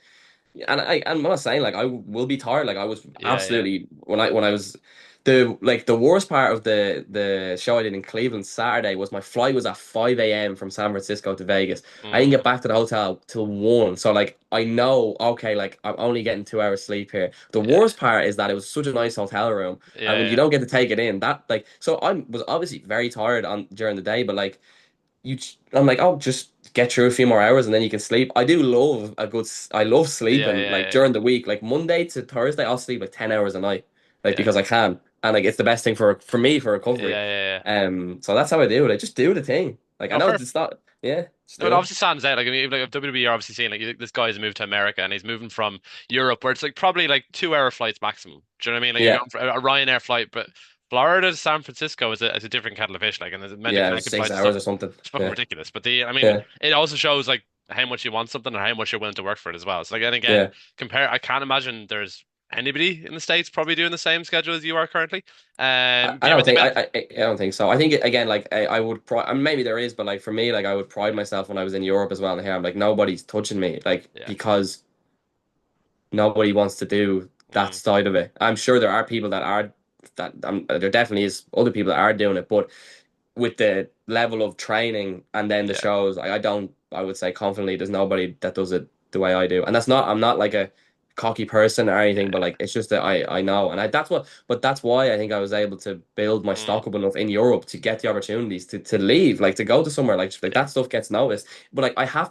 and I'm not saying like I will be tired. Like I was
yeah, yeah,
absolutely when I was the worst part of the show I did in Cleveland Saturday was my flight was at 5 a.m. from San Francisco to Vegas. I didn't
Mm,
get back to the hotel till 1. So like I know, okay, like I'm only getting 2 hours sleep here. The
yeah,
worst part is that it was such a nice hotel room, and when you
yeah,
don't get to take it in, that like so I was obviously very tired on during the day, but like I'm like, oh, just get through a few more hours and then you can sleep. I do love I love
yeah,
sleeping like
yeah, yeah,
during the week, like Monday to Thursday, I'll sleep like 10 hours a night, like
yeah,
because I can. And like it's the best thing for me for
yeah,
recovery.
yeah, yeah.
So that's how I do it. I just do the thing. Like I
No,
know
fair.
it's not, yeah, just
No, it
do it.
obviously stands out. Like, I mean, like if WWE are obviously seeing like this guy's moved to America and he's moving from Europe, where it's like probably like 2 hour flights maximum. Do you know what I mean? Like you're
Yeah,
going for a Ryanair flight, but Florida to San Francisco is a different kettle of fish. Like, and there's meant to
yeah, it was
connecting
six
flights and stuff.
hours or something.
It's fucking
Yeah,
ridiculous. But I mean,
yeah,
it also shows like how much you want something and how much you're willing to work for it as well. So like, and again,
yeah.
compare. I can't imagine there's anybody in the States probably doing the same schedule as you are currently.
I
Yeah,
don't
but the
think
benefit.
I don't think so. I think again, like I would pride. I mean, maybe there is, but like for me, like I would pride myself when I was in Europe as well. And here, I'm like nobody's touching me, like
Yeah.
because nobody wants to do that
Mm,
side of it. I'm sure there are people that are that there definitely is other people that are doing it, but with the level of training and then the
yeah.
shows, I don't, I would say confidently, there's nobody that does it the way I do. And that's not, I'm not like a cocky person or anything, but
Yeah.
like, it's just that I know. And that's what, but that's why I think I was able to build my
Mm,
stock up enough in Europe to get the opportunities to leave, like to go to somewhere like
yeah.
that stuff gets noticed. But like, I have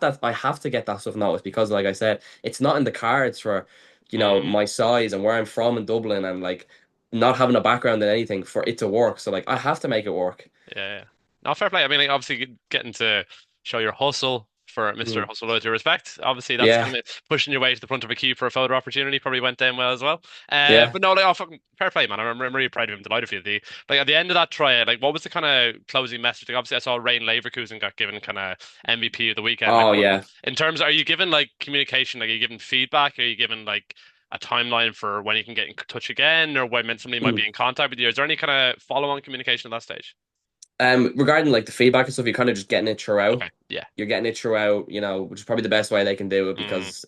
to get that stuff noticed because, like I said, it's not in the cards for,
Mm.
my size and where I'm from in Dublin and like, not having a background in anything for it to work. So like I have to make it work.
Yeah, yeah. No, fair play. I mean, like, obviously getting to show your hustle for Mr.
Mm.
Hustle with your respect. Obviously, that's
Yeah,
kind of pushing your way to the front of a queue for a photo opportunity. Probably went down well as well.
yeah.
But no, like, oh, fucking fair play, man. I'm really proud of him. Delighted for you. Like at the end of that tryout, like, what was the kind of closing message? Like, obviously, I saw Rain Leverkusen got given kind of MVP of the weekend. Like,
Oh
what
yeah.
in terms? Are you given like communication? Like, are you given feedback? Are you given like a timeline for when you can get in touch again, or when somebody might
Mm.
be in contact with you? Is there any kind of follow-on communication at that stage?
Regarding like the feedback and stuff, you're kind of just getting it throughout.
Okay. Yeah.
You're getting it throughout, which is probably the best way they can do it
Mm,
because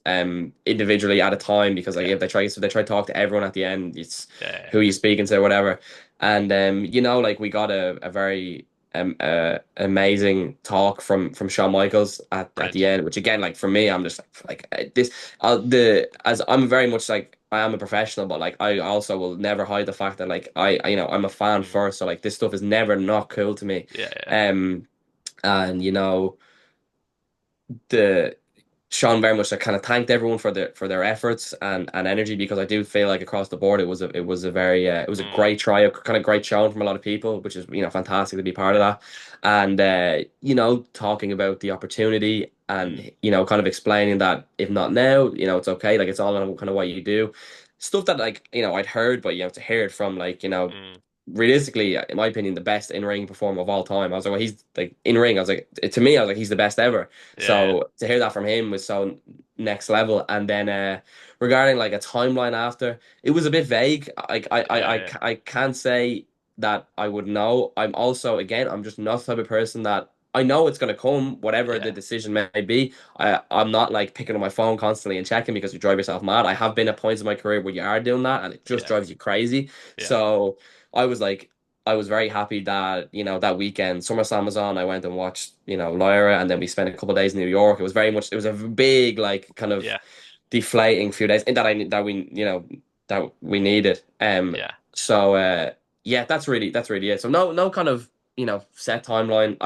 individually at a time because like
yeah,
if they try to talk to everyone at the end, it's
yeah,
who you speaking to or whatever. And like we got a very amazing talk from Shawn Michaels at the
brilliant.
end, which again, like for me, I'm just this the as I'm very much like I am a professional, but like I also will never hide the fact that like I'm a fan
Mm,
first, so like this stuff is never not cool to me.
yeah, yeah,
Um, and the Sean very much like kind of thanked everyone for their efforts and energy because I do feel like across the board it was a very it was a
mm,
great try, kind of great showing from a lot of people, which is fantastic to be part of
yeah,
that. And talking about the opportunity
mm,
and kind of explaining that if not now, it's okay, like it's all on kind of what you do. Stuff that like I'd heard, but you have to hear it from like
mm,
realistically, in my opinion, the best in-ring performer of all time. I was like, well, he's like in ring. I was like, to me, I was like, he's the best ever.
yeah,
So to hear that from him was so next level. And then regarding like a timeline after, it was a bit vague.
yeah, yeah,
I can't say that I would know. I'm also again, I'm just not the type of person that. I know it's going to come, whatever the
yeah,
decision may be. I'm not like picking up my phone constantly and checking because you drive yourself mad. I have been at points in my career where you are doing that and it just
yeah,
drives you crazy.
yeah,
So I was like, I was very happy that, that weekend SummerSlam was on. I went and watched, Lyra, and then we spent a couple of days in New York. It was a big, like, kind of
yeah,
deflating few days, and that we needed.
yeah,
So yeah, that's really it. So no kind of set timeline.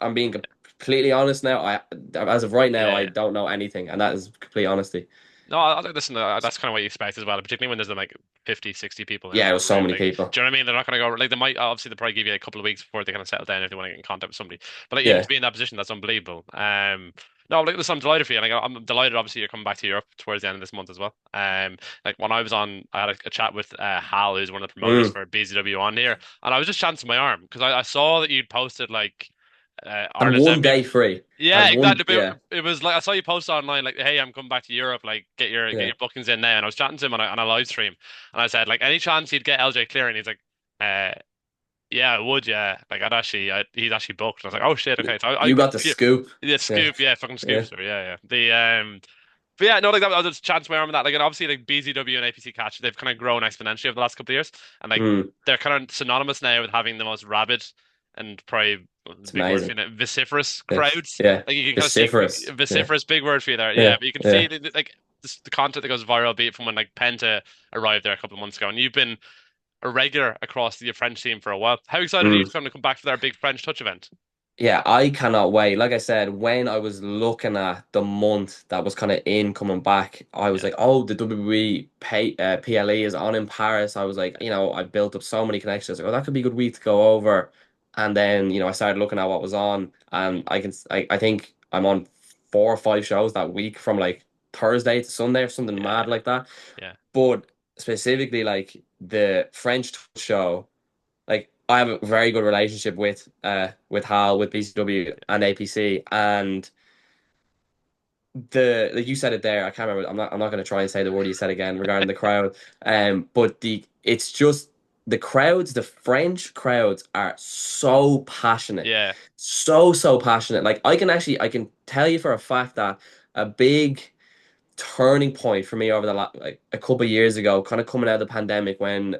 I'm being completely honest now. As of right now,
yeah,
I
yeah.
don't know anything, and that is complete honesty.
No, listen, that's kind of what you expect as well, particularly when there's like 50, 60 people
Yeah, it
in the
was so
room.
many
Like,
people.
do you know what I mean? They're not going to go, like, they might, obviously, they'll probably give you a couple of weeks before they kind of settle down if they want to get in contact with somebody. But like, even
Yeah.
to be in that position, that's unbelievable. No, like, listen, I'm delighted for you. Like, I'm delighted, obviously, you're coming back to Europe towards the end of this month as well. Like, when I was on, I had a chat with Hal, who's one of the promoters
Mm.
for BZW on here, and I was just chancing my arm because I saw that you'd posted, like,
And
Ireland's
one
MVP.
day free.
Yeah,
And
exactly.
one,
But
yeah,
it was like I saw you post online like, "Hey, I'm coming back to Europe. Like, get
yeah.
your bookings in now." And I was chatting to him on a live stream, and I said, "Like, any chance he'd get LJ Cleary?" And he's like, "Uh, yeah, I would. Yeah, like he's actually booked." And I was like, "Oh shit, okay." So
You got the scoop.
yeah,
Yeah,
scoop, yeah, fucking
yeah,
scoopster, yeah, yeah. But yeah, no, like that, I'll just chance my arm on that. Like, and obviously, like BZW and APC catch, they've kind of grown exponentially over the last couple of years, and like
Mm,
they're kind of synonymous now with having the most rabid and probably the
it's
big word for
amazing.
you, vociferous
It's,
crowds.
yeah,
Like you can kind of see
vociferous. Yeah,
vociferous, big word for you there. Yeah,
yeah,
but you can see
yeah.
like the content that goes viral, be it from when like Penta arrived there a couple of months ago, and you've been a regular across the French team for a while. How excited are you to
Mm.
kind of come back for their big French touch event?
Yeah, I cannot wait. Like I said, when I was looking at the month that was kind of in coming back, I was
Yeah,
like, oh, the WWE PLE is on in Paris. I was like, I built up so many connections. Like, oh, that could be a good week to go over. And then, I started looking at what was on, and I think I'm on 4 or 5 shows that week from like Thursday to Sunday or something
yeah,
mad like that.
yeah,
But specifically, like the French show. Like I have a very good relationship with Hal, with BCW and APC, and the like you said it there. I can't remember. I'm not going to try and say the word you said again regarding the crowd. But it's just the crowds. The French crowds are so passionate,
yeah.
so passionate. Like I can tell you for a fact that a big turning point for me over the like a couple of years ago, kind of coming out of the pandemic when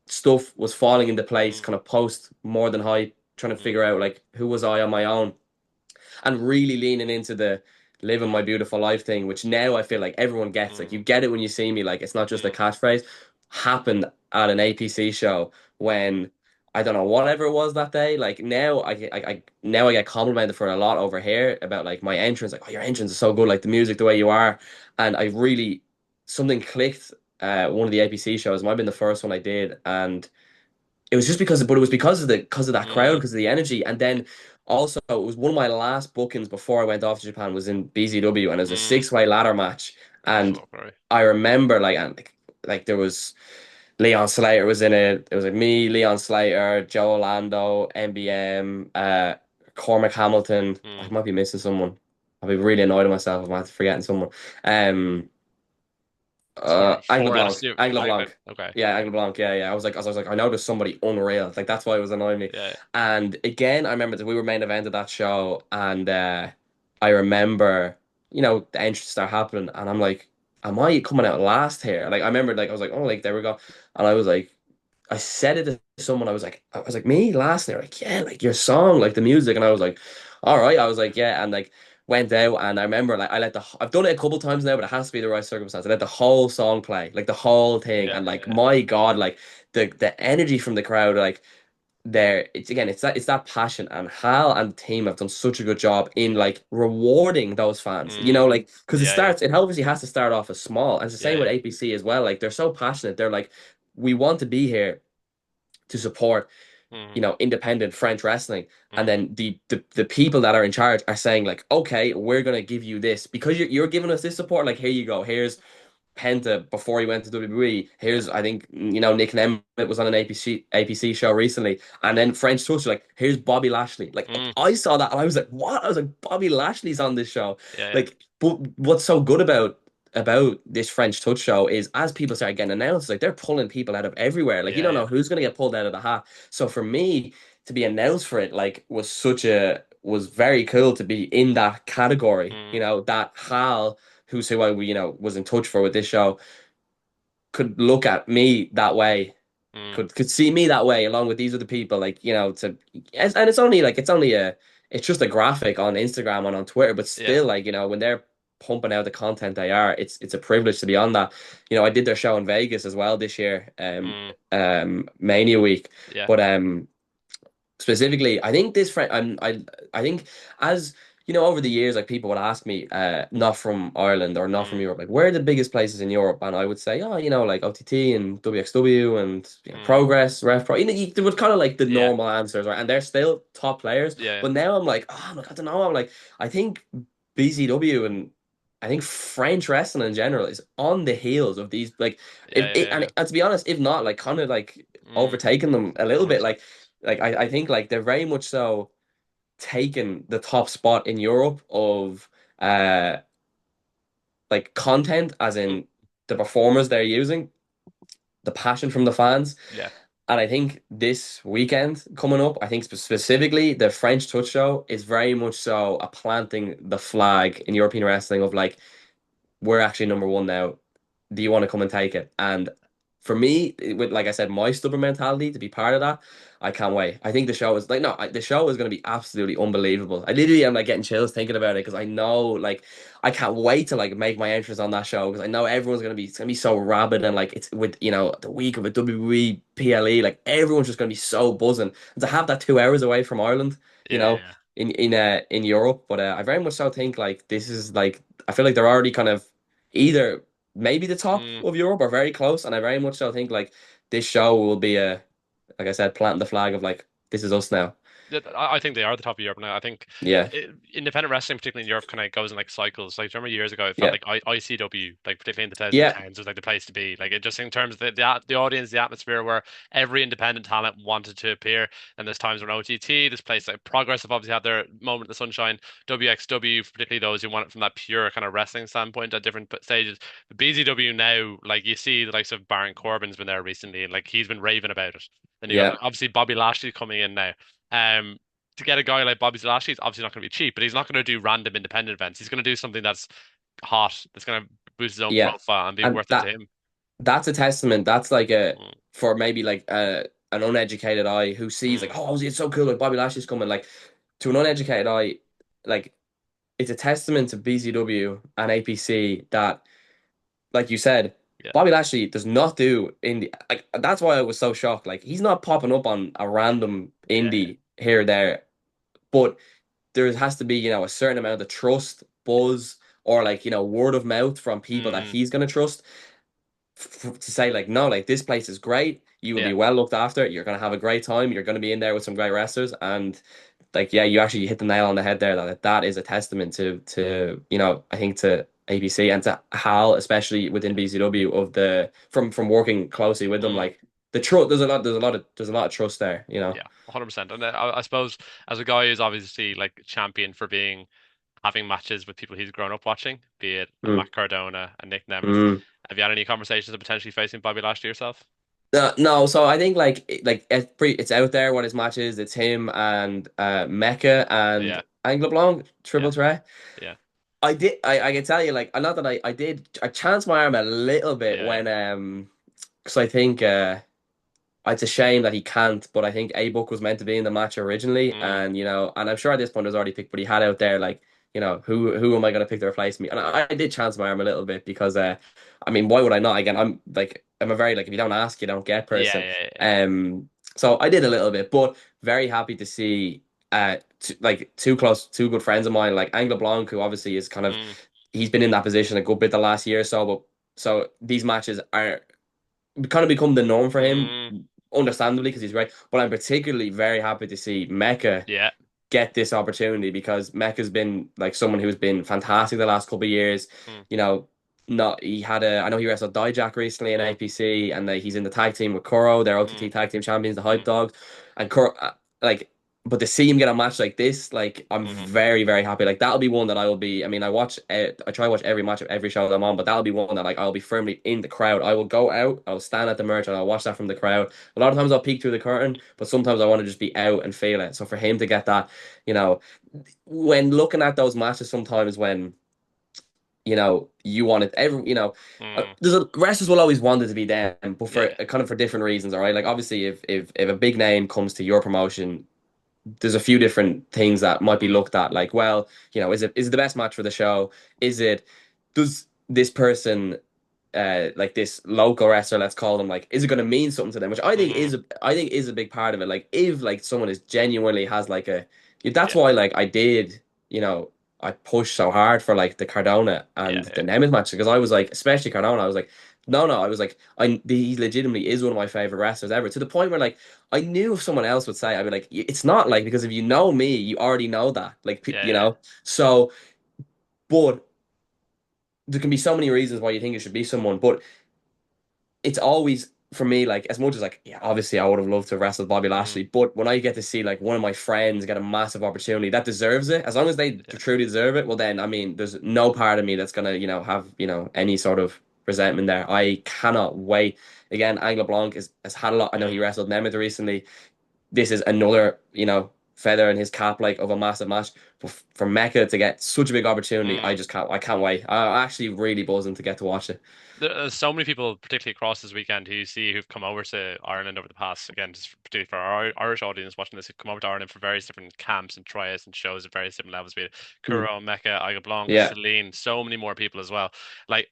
stuff was falling into place,
Mm,
kind of post more than hype, trying to
mm,
figure out like who was I on my own, and really leaning into the living my
mm,
beautiful life thing, which now I feel like everyone gets. Like
mm,
you get it when you see me. Like it's not just a
mm,
catchphrase. Happened at an APC show when I don't know whatever it was that day. Like now now I get complimented for a lot over here about like my entrance. Like, oh, your entrance is so good. Like the music, the way you are, and I really something clicked. One of the APC shows might have been the first one I did, and it was just but it was because of that crowd,
mm.
because of the energy, and then also it was one of my last bookings before I went off to Japan was in BZW, and it was a
Mm.
six-way ladder match, and
Fuck, right.
I remember like there was Leon Slater was in it. It was like me, Leon Slater, Joe Orlando, MBM, Cormac Hamilton. I
Mm.
might be missing someone. I'll be really annoyed at myself if I'm forgetting someone. Um,
It's
Angle
four
Blanc,
LSU.
Angle
Angle.
Blanc.
Okay.
Yeah, Angle Blanc. Yeah, yeah. I was like, I know there's somebody unreal. Like that's why it was annoying me.
Yeah.
And again, I remember that we were main event of that show, and I remember, the entrance start happening, and I'm like, am I coming out last here? Like I remember, like I was like, oh, like there we go, and I was like, I said it to someone. I was like, me last night. Like, yeah, like your song, like the music, and I was like, all right. I was like, yeah, and like went out, and I remember like I've done it a couple times now, but it has to be the right circumstance. I let the whole song play, like the whole thing,
Yeah.
and like
Yeah.
my God, like the energy from the crowd, like there it's that passion, and Hal and the team have done such a good job in like rewarding those fans,
Mm.
like because
Yeah. Yeah.
it obviously has to start off as small, and it's the
Yeah.
same with
Yeah.
APC as well. Like they're so passionate, they're like, we want to be here to support,
Mm.
independent French wrestling. And
Mm.
then the people that are in charge are saying like, okay, we're gonna give you this because you're giving us this support. Like, here you go. Here's Penta before he went to WWE.
Yeah.
Here's, I think, Nick Nemeth was on an APC show recently, and then French Touch, like, here's Bobby Lashley. Like,
Mm.
I saw that and I was like, what? I was like, Bobby Lashley's on this show.
Yeah. Yeah.
Like, but what's so good about this French Touch show is as people start getting announced, like they're pulling people out of everywhere. Like you
Yeah.
don't
Yeah.
know who's gonna get pulled out of the hat. So for me to be announced for it, like, was very cool to be in that category.
Mm.
That Hal, who's who I was in touch for with this show, could look at me that way,
Mm.
could see me that way along with these other people, like, and it's only like it's just a graphic on Instagram and on Twitter, but
Yeah.
still, like, when they're pumping out the content they are, it's a privilege to be on that. I did their show in Vegas as well this year,
Mm.
Mania week,
Yeah.
but specifically, I think this friend, I think, as over the years, like people would ask me, not from Ireland or not from
Mm.
Europe, like where are the biggest places in Europe, and I would say, oh, like OTT and WXW and
Mm.
Progress, Ref Pro. There was kind of like the
Yeah.
normal answers, right? And they're still top players.
Yeah.
But now I'm like, I don't know. I'm like, I think BZW and I think French wrestling in general is on the heels of these, like,
Yeah. Yeah. Yeah.
and to be honest, if not, like, kind of like
Mm.
overtaking them a little bit,
100%.
like I think like they're very much so taking the top spot in Europe of uh like content, as
Mm.
in the performers they're using, the passion from the fans.
Yeah.
And I think this weekend coming up, I think specifically the French Touch Show is very much so a planting the flag in European wrestling of like, we're actually number one now. Do you want to come and take it? And for me, with like I said, my stubborn mentality to be part of that, I can't wait. I think the show is like no, the show is going to be absolutely unbelievable. I literally am like getting chills thinking about it because I know like I can't wait to like make my entrance on that show because I know everyone's gonna be it's gonna be so rabid and like it's with the week of a WWE PLE like everyone's just gonna be so buzzing and to have that 2 hours away from Ireland, you
Yeah,
know,
yeah.
in Europe. But I very much so think like this is like I feel like they're already kind of either maybe the top
Mm.
of Europe or very close, and I very much so think like this show will be a like I said planting the flag of like this is us now.
I think they are the top of Europe now. I think
Yeah,
independent wrestling, particularly in Europe, kind of goes in like cycles. Like, do you remember years ago, it felt
yeah,
like ICW, like particularly in the
yeah,
2010s, was like the place to be. Like, it just in terms of the audience, the atmosphere, where every independent talent wanted to appear. And there's times when OTT, this place like Progress have obviously had their moment in the sunshine. WXW, particularly those who want it from that pure kind of wrestling standpoint at different stages. The BZW now, like you see the likes of Baron Corbin's been there recently, and like he's been raving about it. Then you got
yeah,
obviously Bobby Lashley coming in now. Um, to get a guy like Bobby Lashley, it's obviously not going to be cheap, but he's not going to do random independent events. He's going to do something that's hot, that's going to boost his own
yeah.
profile and be
And
worth it to him.
that's a testament. That's like a
Mm,
for maybe like an uneducated eye who sees like,
mm,
oh, it's so cool, like Bobby Lashley's coming. Like to an uneducated eye, like it's a testament to BZW and APC that, like you said,
yeah,
Bobby Lashley does not do indie. Like that's why I was so shocked. Like he's not popping up on a random
yeah,
indie here or there, but there has to be, a certain amount of trust, buzz, or like, word of mouth from people that
mm,
he's gonna trust to say like no like this place is great, you will
yeah,
be well looked after, you're going to have a great time, you're going to be in there with some great wrestlers. And like yeah, you actually hit the nail on the head there that that is a testament to I think to ABC and to Hal, especially within
yeah,
BCW, of the from working closely with them.
mm,
Like the trust, there's a lot of trust there.
yeah, 100%. And I suppose as a guy who's obviously like champion for being having matches with people he's grown up watching, be it a
Mm,
Matt Cardona, a Nick Nemeth,
mm.
have you had any conversations of potentially facing Bobby Lashley yourself?
No, so I think like it's out there what his match is. It's him and Mecha and
Yeah,
Anglo Blanc
yeah,
triple threat.
yeah,
I can tell you like not that I chanced my arm a little bit
yeah,
when because I think it's a shame that he can't, but I think A Book was meant to be in the match originally,
mm,
and and I'm sure at this point it was already picked, but he had out there like, who am I going to pick to replace me? And I did chance my arm a little bit because I mean, why would I not? Again, I'm a very like if you don't ask, you don't get
yeah,
person.
yeah, yeah.
So I did a little bit, but very happy to see like two good friends of mine, like Anglo Blanc, who obviously is kind of
Mm,
he's been in that position a good bit the last year or so, but so these matches are kind of become the norm for him,
mm,
understandably, because he's great. But I'm particularly very happy to see Mecca
yeah.
get this opportunity because Mecca's been like someone who's been fantastic the last couple of years.
Mm,
You know, not he had a I know he wrestled Dijak recently in
mm,
APC, and he's in the tag team with Kuro, their OTT
mm,
tag team champions, the Hype
mm,
Dogs, and Kuro like. But to see him get a match like this, like I'm
mm,
very, very happy. Like that'll be one that I will be. I mean, I try to watch every match of every show that I'm on, but that'll be one that like I'll be firmly in the crowd. I will go out, I'll stand at the merch, and I'll watch that from the crowd. A lot of times I'll peek through the curtain, but sometimes I want to just be out and feel it. So for him to get that, you know, when looking at those matches, sometimes when you want it,
mm,
wrestlers will always want it to be them, but
yeah,
for kind of for different reasons. All right, like obviously, if a big name comes to your promotion, there's a few different things that might be
mm,
looked at. Like, well, is it the best match for the show? Does this person like this local wrestler, let's call them, like, is it going to mean something to them? Which
mm,
I think is a big part of it. Like, if like someone is genuinely has like that's
yeah,
why like I did, I pushed so hard for like the Cardona
yeah,
and
yeah,
the Nemeth match because I was like, especially Cardona, I was like, no, I was like, he legitimately is one of my favorite wrestlers ever. To the point where like I knew if someone else would say, I'd be like, it's not like because if you know me, you already know that, like,
yeah, yeah,
So, but there can be so many reasons why you think it should be someone, but it's always for me like as much as like yeah, obviously I would have loved to wrestle Bobby
mm,
Lashley, but when I get to see like one of my friends get a massive opportunity that deserves it, as long as they
yeah,
truly deserve it, well then I mean there's no part of me that's gonna have any sort of resentment there. I cannot wait. Again, Anglo Blanc has had a lot. I know he
mm,
wrestled Nemeth recently. This is another, feather in his cap like of a massive match. But for Mecha to get such a big opportunity,
Mm.
I can't wait. I'm actually really buzzing to get to watch it.
There's so many people, particularly across this weekend, who you see who've come over to Ireland over the past, again, just particularly for our Irish audience watching this, who've come over to Ireland for various different camps and tryouts and shows at various different levels, be it
Mm.
Kuro, Mecca, Iga Blanc,
Yeah.
Celine, so many more people as well. Like,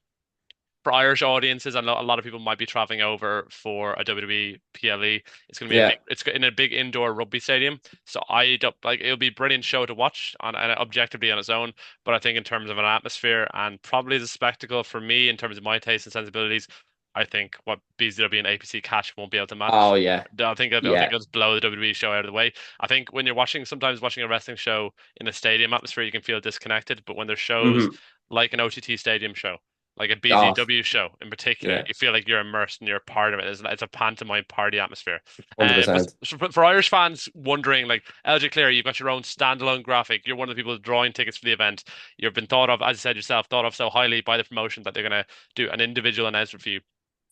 for Irish audiences, a lot of people might be traveling over for a WWE PLE. It's going to be a
Yeah.
big, it's in a big indoor rugby stadium. So I don't like it'll be a brilliant show to watch and objectively on its own. But I think in terms of an atmosphere and probably the spectacle for me in terms of my taste and sensibilities, I think what BZW and APC Catch won't be able to
Oh
match.
yeah.
I think
Yeah.
it'll just blow the WWE show out of the way. I think when you're watching, sometimes watching a wrestling show in a stadium atmosphere, you can feel disconnected. But when there's shows
Hmm.
like an OTT stadium show, like a
Oh,
BZW show in particular,
yeah.
you feel like you're immersed and you're a part of it. It's a pantomime party atmosphere. But
100%.
for Irish fans wondering, like LJ Cleary, you've got your own standalone graphic. You're one of the people drawing tickets for the event. You've been thought of, as you said yourself, thought of so highly by the promotion that they're going to do an individual announcement for you.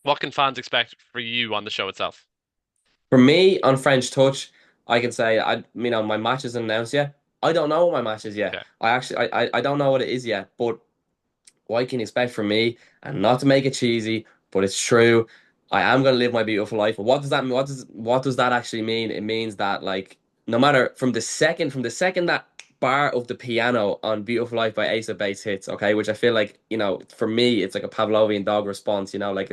What can fans expect for you on the show itself?
For me, on French Touch, I can say my match isn't announced yet. I don't know what my match is yet.
Okay.
I don't know what it is yet, but what can you expect from me? And not to make it cheesy, but it's true. I am gonna live my beautiful life. But what does that mean? What does that actually mean? It means that like no matter from the second that bar of the piano on Beautiful Life by Ace of Base hits, okay, which I feel like, for me it's like a Pavlovian dog response, like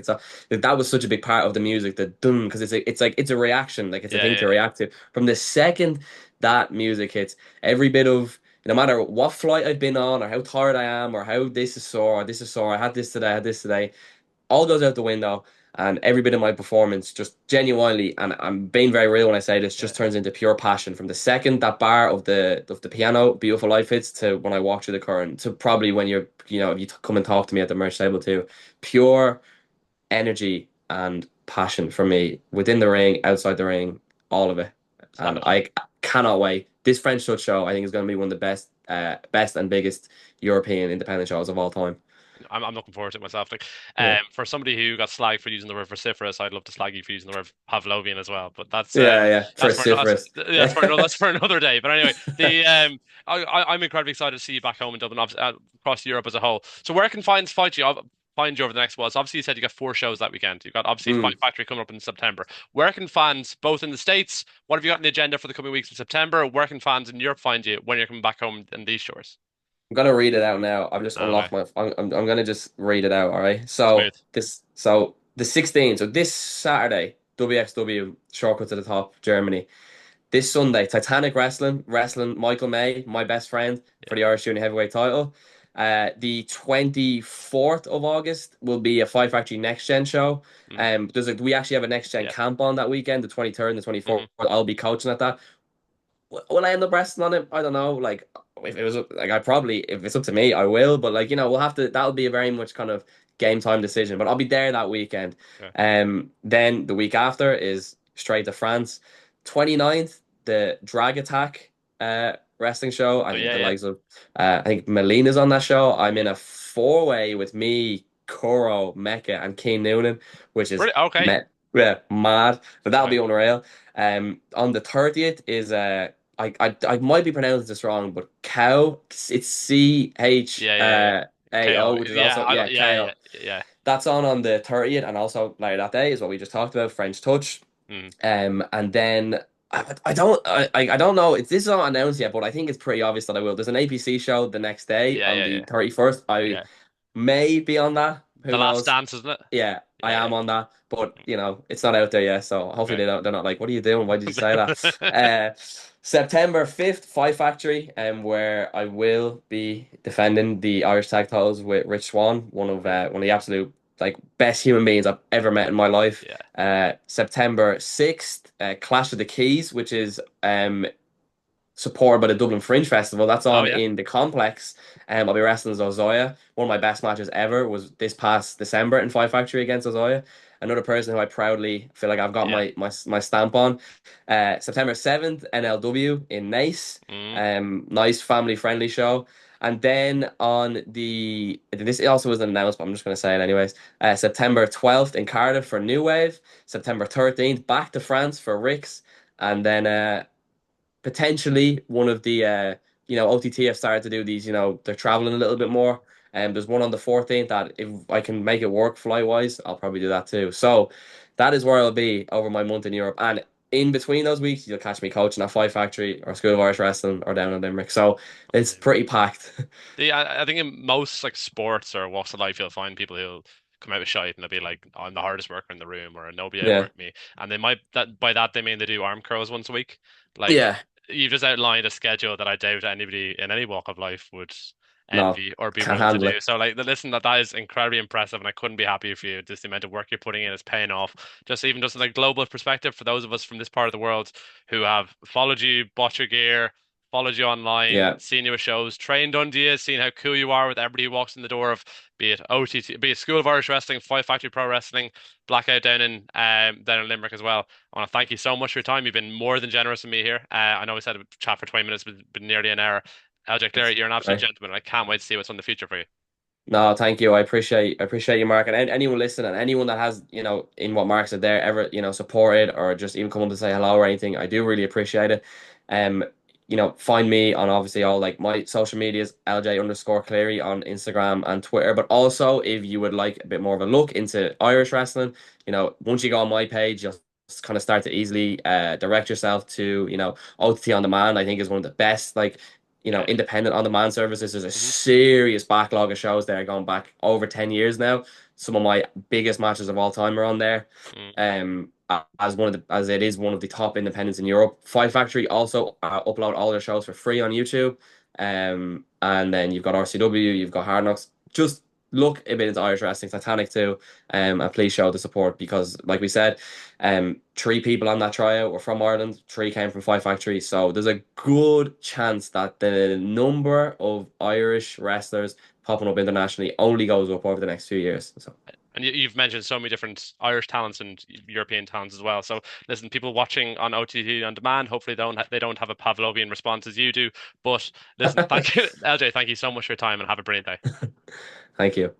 that was such a big part of the music, the dun, because it's a reaction, like it's a
Yeah,
thing
yeah,
to
yeah.
react to. From the second that music hits, every bit of no matter what flight I've been on or how tired I am or how this is sore or this is sore, I had this today, I had this today, all goes out the window and every bit of my performance just genuinely, and I'm being very real when I say this,
Yeah.
just turns into pure passion from the second that bar of the piano, Beautiful Life hits to when I walk through the current to probably when if you come and talk to me at the merch table too. Pure energy and passion for me within the ring, outside the ring, all of it. And
Savage.
I cannot wait. This French Touch show, I think, is going to be one of the best and biggest European independent shows of all time.
I'm looking forward to it myself. Like,
Yeah,
for somebody who got slagged for using the word vociferous, I'd love to slag you for using the word Pavlovian as well. But
yeah, yeah.
that's for no-
Vociferous.
that's for another day. But anyway, I'm incredibly excited to see you back home in Dublin, across Europe as a whole. So where can fans find you? I'll find you over the next one. So obviously you said you got four shows that weekend. You've got obviously Fight
Mm.
Factory coming up in September. Where can fans, both in the States, what have you got on the agenda for the coming weeks in September? Where can fans in Europe find you when you're coming back home in these shores?
I'm gonna read it out now. I've just
Okay,
unlocked my. I'm gonna just read it out. All right.
smooth.
So the 16th. So this Saturday, WXW shortcut to the top, Germany. This Sunday, Titanic wrestling Michael May, my best friend, for
Yeah.
the Irish Junior Heavyweight title. The 24th of August will be a Fight Factory Next Gen show.
Hmm.
We actually have a Next Gen
Yeah.
camp on that weekend, the 23rd and the
Hmm.
24th. I'll be coaching at that. Will I end up resting on it? I don't know. Like, if it was like, I probably, if it's up to me, I will. But like, we'll have to. That'll be a very much kind of game time decision. But I'll be there that weekend.
Okay.
Then the week after is straight to France. 29th, the Drag Attack wrestling show. I
Oh
think
yeah,
the
yeah.
likes of I think Melina's on that show. I'm in a four-way with me, Kuro, Mecha, and Kane Noonan, which is
Really? Okay.
yeah, mad. But that'll
Okay.
be unreal. On the 30th is I might be pronouncing this wrong, but Cow, it's
Yeah, yeah, yeah.
CHAO,
KO.
which is
Yeah,
also, yeah,
yeah,
KO.
yeah, yeah.
That's on the 30th, and also later that day is what we just talked about, French Touch.
Mm.
And then I don't know. This is not announced yet, but I think it's pretty obvious that I will. There's an APC show the next day
Yeah,
on
yeah,
the
yeah.
31st. I
Yeah.
may be on that.
The
Who
last
knows?
dance, isn't it?
Yeah, I
Yeah,
am on that, but it's not out there yet, so hopefully
yeah.
they're not like, what are you doing? Why did you say that?
Okay.
September 5th, Fight Factory, where I will be defending the Irish tag titles with Rich Swan, one of the absolute like best human beings I've ever met in my life.
Yeah.
September 6th, Clash of the Keys, which is supported by the Dublin Fringe Festival. That's
Oh
on
yeah.
in the complex. I'll be wrestling as Ozoya. One of my best matches ever was this past December in Fight Factory against Ozoya. Another person who I proudly feel like I've got
Yeah.
my stamp on. September 7th, NLW in Nice.
Mm.
Nice family friendly show. And then this also was announced, but I'm just going to say it anyways. September 12th in Cardiff for New Wave. September 13th back to France for Rick's. And then potentially one of the OTT have started to do these, they're traveling a little bit more. And there's one on the 14th that if I can make it work fly wise, I'll probably do that too. So that is where I'll be over my month in Europe. And in between those weeks, you'll catch me coaching at Five Factory or School of Irish Wrestling or down in Limerick. So it's
Unbelievable.
pretty packed.
I think in most like sports or walks of life, you'll find people who'll come out with shite and they'll be like, I'm the hardest worker in the room, or nobody
Yeah.
outworked me. And they might that by that they mean they do arm curls once a week. Like
Yeah.
you've just outlined a schedule that I doubt anybody in any walk of life would
No,
envy or be
can't
willing to
handle
do.
it.
So like listen, that is incredibly impressive and I couldn't be happier for you. Just the amount of work you're putting in is paying off. Just like global perspective for those of us from this part of the world who have followed you, bought your gear, followed you online,
Yeah.
seen you at shows, trained under you, seen how cool you are with everybody who walks in the door of be it OTT, be it School of Irish Wrestling, Five Factory Pro Wrestling, Blackout down in Limerick as well. I want to thank you so much for your time. You've been more than generous with me here. I know we said a chat for 20 minutes, but been nearly an hour. LJ
It's
Cleary, you're an absolute
great.
gentleman. I can't wait to see what's in the future for you.
No, thank you. I appreciate you, Mark. And anyone listening, and anyone that has, in what Mark said there, ever, supported or just even come up to say hello or anything, I do really appreciate it. Um, find me on obviously all like my social medias, LJ_Cleary on Instagram and Twitter. But also if you would like a bit more of a look into Irish wrestling, once you go on my page, you'll kind of start to easily direct yourself to, OTT on demand, I think is one of the best like
Yeah.
independent on-demand services. There's a
Hmm.
serious backlog of shows there going back over 10 years now. Some of my biggest matches of all time are on there.
Mm.
As it is one of the top independents in Europe. Five Factory also upload all their shows for free on YouTube. And then you've got RCW, you've got Hard Knocks. Just look a bit into Irish wrestling, Titanic too. And please show the support because, like we said, three people on that tryout were from Ireland, three came from Five Factory. So there's a good chance that the number of Irish wrestlers popping up internationally only goes up over the next few years. So
And you've mentioned so many different Irish talents and European talents as well. So listen, people watching on OTT on demand, hopefully they don't have a Pavlovian response as you do. But listen, thank you, LJ. Thank you so much for your time and have a brilliant day.
thank you.